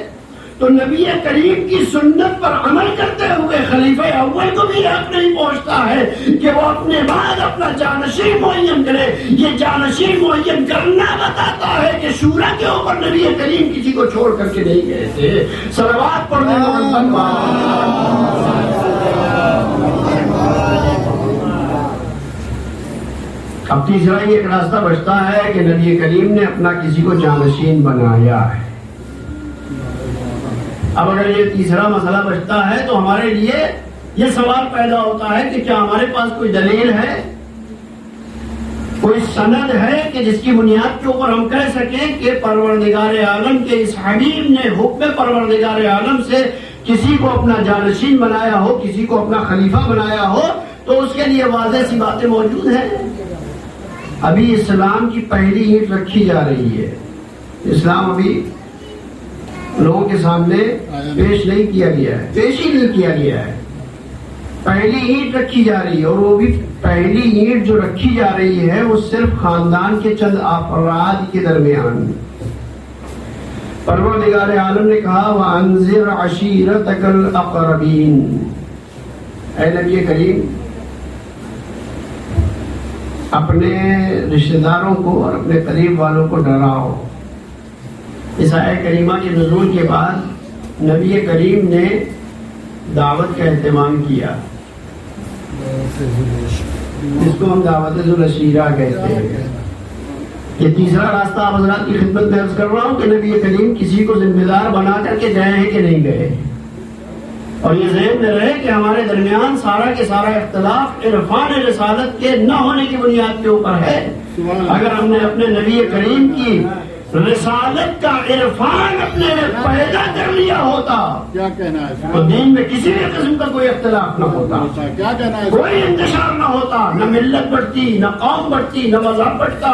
Speaker 1: تو نبی کریم کی سنت پر عمل کرتے ہوئے خلیفہ اول کو بھی حق نہیں پہنچتا ہے کہ وہ اپنے بعد اپنا جانشین معین کرے۔ یہ جانشین معین کرنا بتاتا ہے کہ شورا کے اوپر نبی کریم کسی کو چھوڑ کر کے نہیں گئے تھے۔ صلوات پڑھنے اب تیسرا یہ ایک راستہ بچتا ہے کہ نبی کریم نے اپنا کسی کو جانشین بنایا ہے۔ اب اگر یہ تیسرا مسئلہ بچتا ہے تو ہمارے لیے یہ سوال پیدا ہوتا ہے کہ کیا ہمارے پاس کوئی دلیل ہے، کوئی سند ہے کہ جس کی بنیاد کے اوپر ہم کہہ سکیں کہ پروردگار عالم کے اس حبیب نے حکم پروردگار عالم سے کسی کو اپنا جانشین بنایا ہو، کسی کو اپنا خلیفہ بنایا ہو، تو اس کے لیے واضح سی باتیں موجود ہیں۔ ابھی اسلام کی پہلی اینٹ رکھی جا رہی ہے، اسلام ابھی لوگوں کے سامنے پیش نہیں کیا گیا ہے، پیش ہی نہیں کیا گیا ہے، پہلی اینٹ رکھی جا رہی ہے، اور وہ بھی پہلی اینٹ جو رکھی جا رہی ہے وہ صرف خاندان کے چند افراد کے درمیان۔ پروردگار عالم نے کہا وَأَنذِرْ عَشِيرَتَكَ الْأَقْرَبِينَ، اے نبی کریم اپنے رشتہ داروں کو اور اپنے قریب والوں کو ڈراؤ۔ اس آیت کریمہ کے نزول کے بعد نبی کریم نے دعوت کا اہتمام کیا، جس کو ہم دعوت ذو العشیرہ کہتے ہیں۔ یہ تیسرا راستہ آپ حضرات کی خدمت میں عرض کر رہا ہوں کہ نبی کریم کسی کو ذمہ دار بنا کر کے گئے ہیں کہ نہیں گئے، اور یہ ذہن میں رہے کہ ہمارے درمیان سارا کے سارا اختلاف عرفان رسالت کے نہ ہونے کی بنیاد کے اوپر ہے۔ اگر ہم نے اپنے نبی کریم کی رسالت کا عرفان اپنے پیدا کر لیا ہوتا
Speaker 2: کیا کہنا ہے؟
Speaker 1: تو دین میں کسی بھی قسم کا کوئی اختلاف نہ ہوتا،
Speaker 2: کیا کہنا ہے؟
Speaker 1: کوئی انتشار نہ ہوتا، نہ ملت بڑھتی، نہ قوم بڑھتی، نہ مذہب بڑھتا۔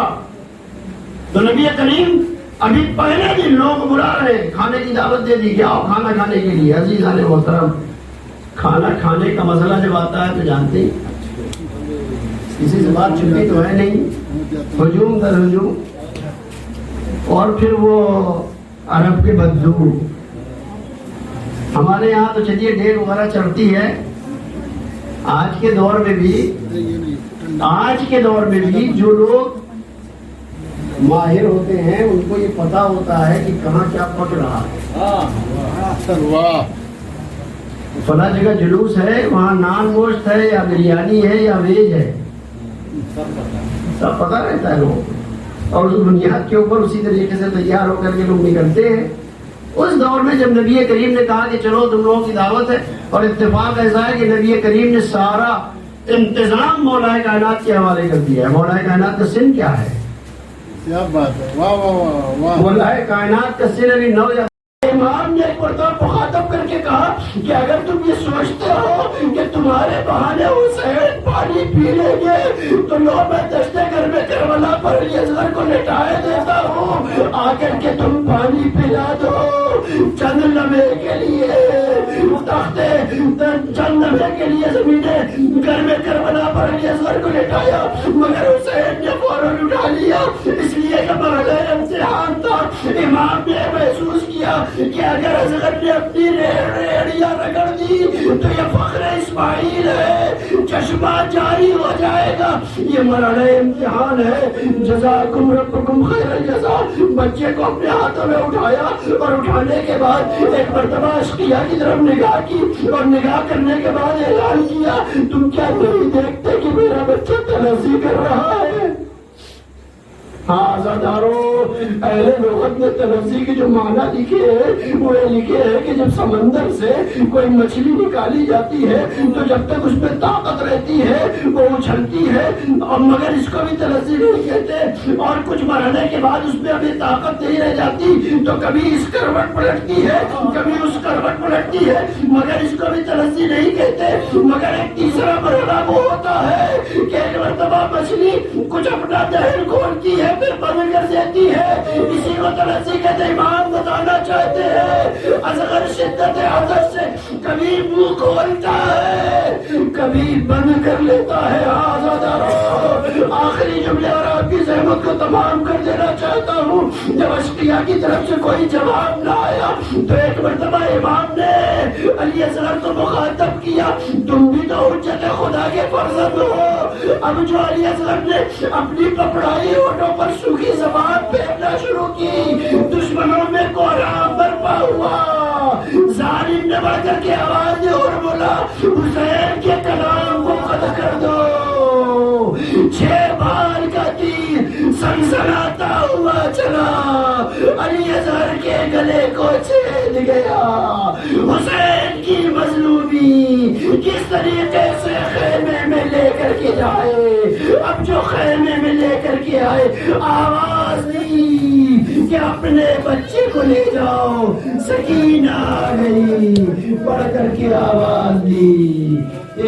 Speaker 1: تو نبی کریم ابھی پہلے دن لوگ بلا رہے، کھانے کی دعوت دے دی، کیا کھانا کھانے کے لیے؟ عزیزان محترم، کھانا کھانے کا مسئلہ جب آتا ہے تو جانتے ہیں کسی سے بات چھپی تو ہے نہیں، ہجوم در ہجوم، اور پھر وہ عرب کے بدو۔ ہمارے یہاں تو چلیے ڈیر وغیرہ چڑھتی ہے، آج کے دور میں بھی جو لوگ ماہر ہوتے ہیں ان کو یہ پتا ہوتا ہے کہ کہاں کیا پک رہا ہے۔
Speaker 2: واہ،
Speaker 1: فلاں جگہ جلوس ہے، وہاں نان گوشت ہے یا بریانی ہے یا ویج ہے، سب پتا رہتا ہے لوگوں کو، اور اس بنیاد کے اوپر اسی طریقے سے تیار ہو کر کے لوگ نکلتے ہیں۔ اس دور میں جب نبی کریم نے کہا کہ چلو تم لوگوں کی دعوت ہے، اور اتفاق ایسا ہے کہ نبی کریم نے سارا انتظام مولا کائنات کے حوالے کر دیا ہے۔ مولا کائنات کا سن کیا ہے؟
Speaker 2: کیا بات ہے، واہ واہ واہ واہ۔
Speaker 1: مولا کائنات کا سن ابھی نو یا امام نے ایک مرتبہ مخاطب کر کے کہا کہ اگر تم یہ سوچتے ہو کہ تمہارے بہانے حسین پانی پی لیں گے تو لو میں دشتے گھر میں کربلا پر علی اصغر کو لٹائے دیتا ہوں، آ کر کے تم پانی پلا دو چند لمحے کے لیے، تختے چند لمحے کے لیے زمینیں گھر میں کربلا پر علی اصغر کو لٹایا، مگر حسین نے فوراً اٹھا لیا، اس لیے کہ مرحلہ امتحان تھا۔ امام نے محسوس کیا کہ اگر اصغر نے اپنی ریڑیاں رگڑ دی تو یہ فخر اسماعیل ہے، چشمہ جاری ہو جائے گا، یہ مرحلہ امتحان ہے۔ جزاکم ربکم خیر الجزا۔ بچے کو اپنے ہاتھوں میں اٹھایا، اور اٹھانے کے بعد ایک مرتبہ اشقیہ کی طرف نگاہ کی، اور نگاہ کرنے کے بعد اعلان کیا تم کیا نہیں دیکھتے کہ میرا بچہ تلذی کر رہا ہے؟ ہاں عزادارو، اہل لغت نے تلذی کے جو معنی لکھے ہیں وہ یہ لکھے ہیں کہ جب سمندر سے کوئی مچھلی نکالی جاتی ہے تو جب تک اس میں طاقت رہتی ہے وہ اچھلتی ہے، اور مگر اس کو بھی تلذی نہیں کہتے، اور کچھ مرحلے کے بعد اس میں ابھی طاقت نہیں رہ جاتی تو کبھی اس کروٹ پلٹتی ہے، کبھی اس کروٹ پلٹتی ہے، مگر اس کو بھی تلذی نہیں کہتے۔ مگر ایک تیسرا مرحلہ وہ ہوتا ہے کہ ایک مرتبہ مچھلی کچھ اپنا دہن کھولتی ہے پھر بند کر دیتی ہے، اسی کو تلذی کہتے۔ امام بتانا چاہتے ہیں اصغر شدت عطش سے کبھی منہ کھولتا ہے کبھی بند کر لیتا ہے۔ آزادارو، آخری جملے اور آپ کی زحمت کو تمام کر دینا چاہتا ہوں۔ جب اشقیہ کی طرف سے کوئی جواب نہ آیا تو ایک مرتبہ امام نے علی اصغر کو مخاطب کیا، تم بھی تو حجت خدا کے فرزند ہو۔ اب جو علی اصغر نے اپنی پپڑائی ہونٹوں پر سوکھی زبان پھیرنا شروع کی، دشمنوں میں کوہرام برپا ہوا۔ ظالم نے بڑھ کر کے آواز دے اور بولا حسین کے کلام کو قطع کر دو۔ 6 بار کا تیر سنسناتا ہوا چلا، علی اظہر کے گلے کو چھید گیا. حسین کی مظلومی کس طریقے سے خیمے میں لے کر کے جائے. اب جو خیمے میں لے کر کے آئے آواز دی کہ اپنے بچے کو لے جاؤ. سکینہ آ گئی, پڑھ کر کے آواز دی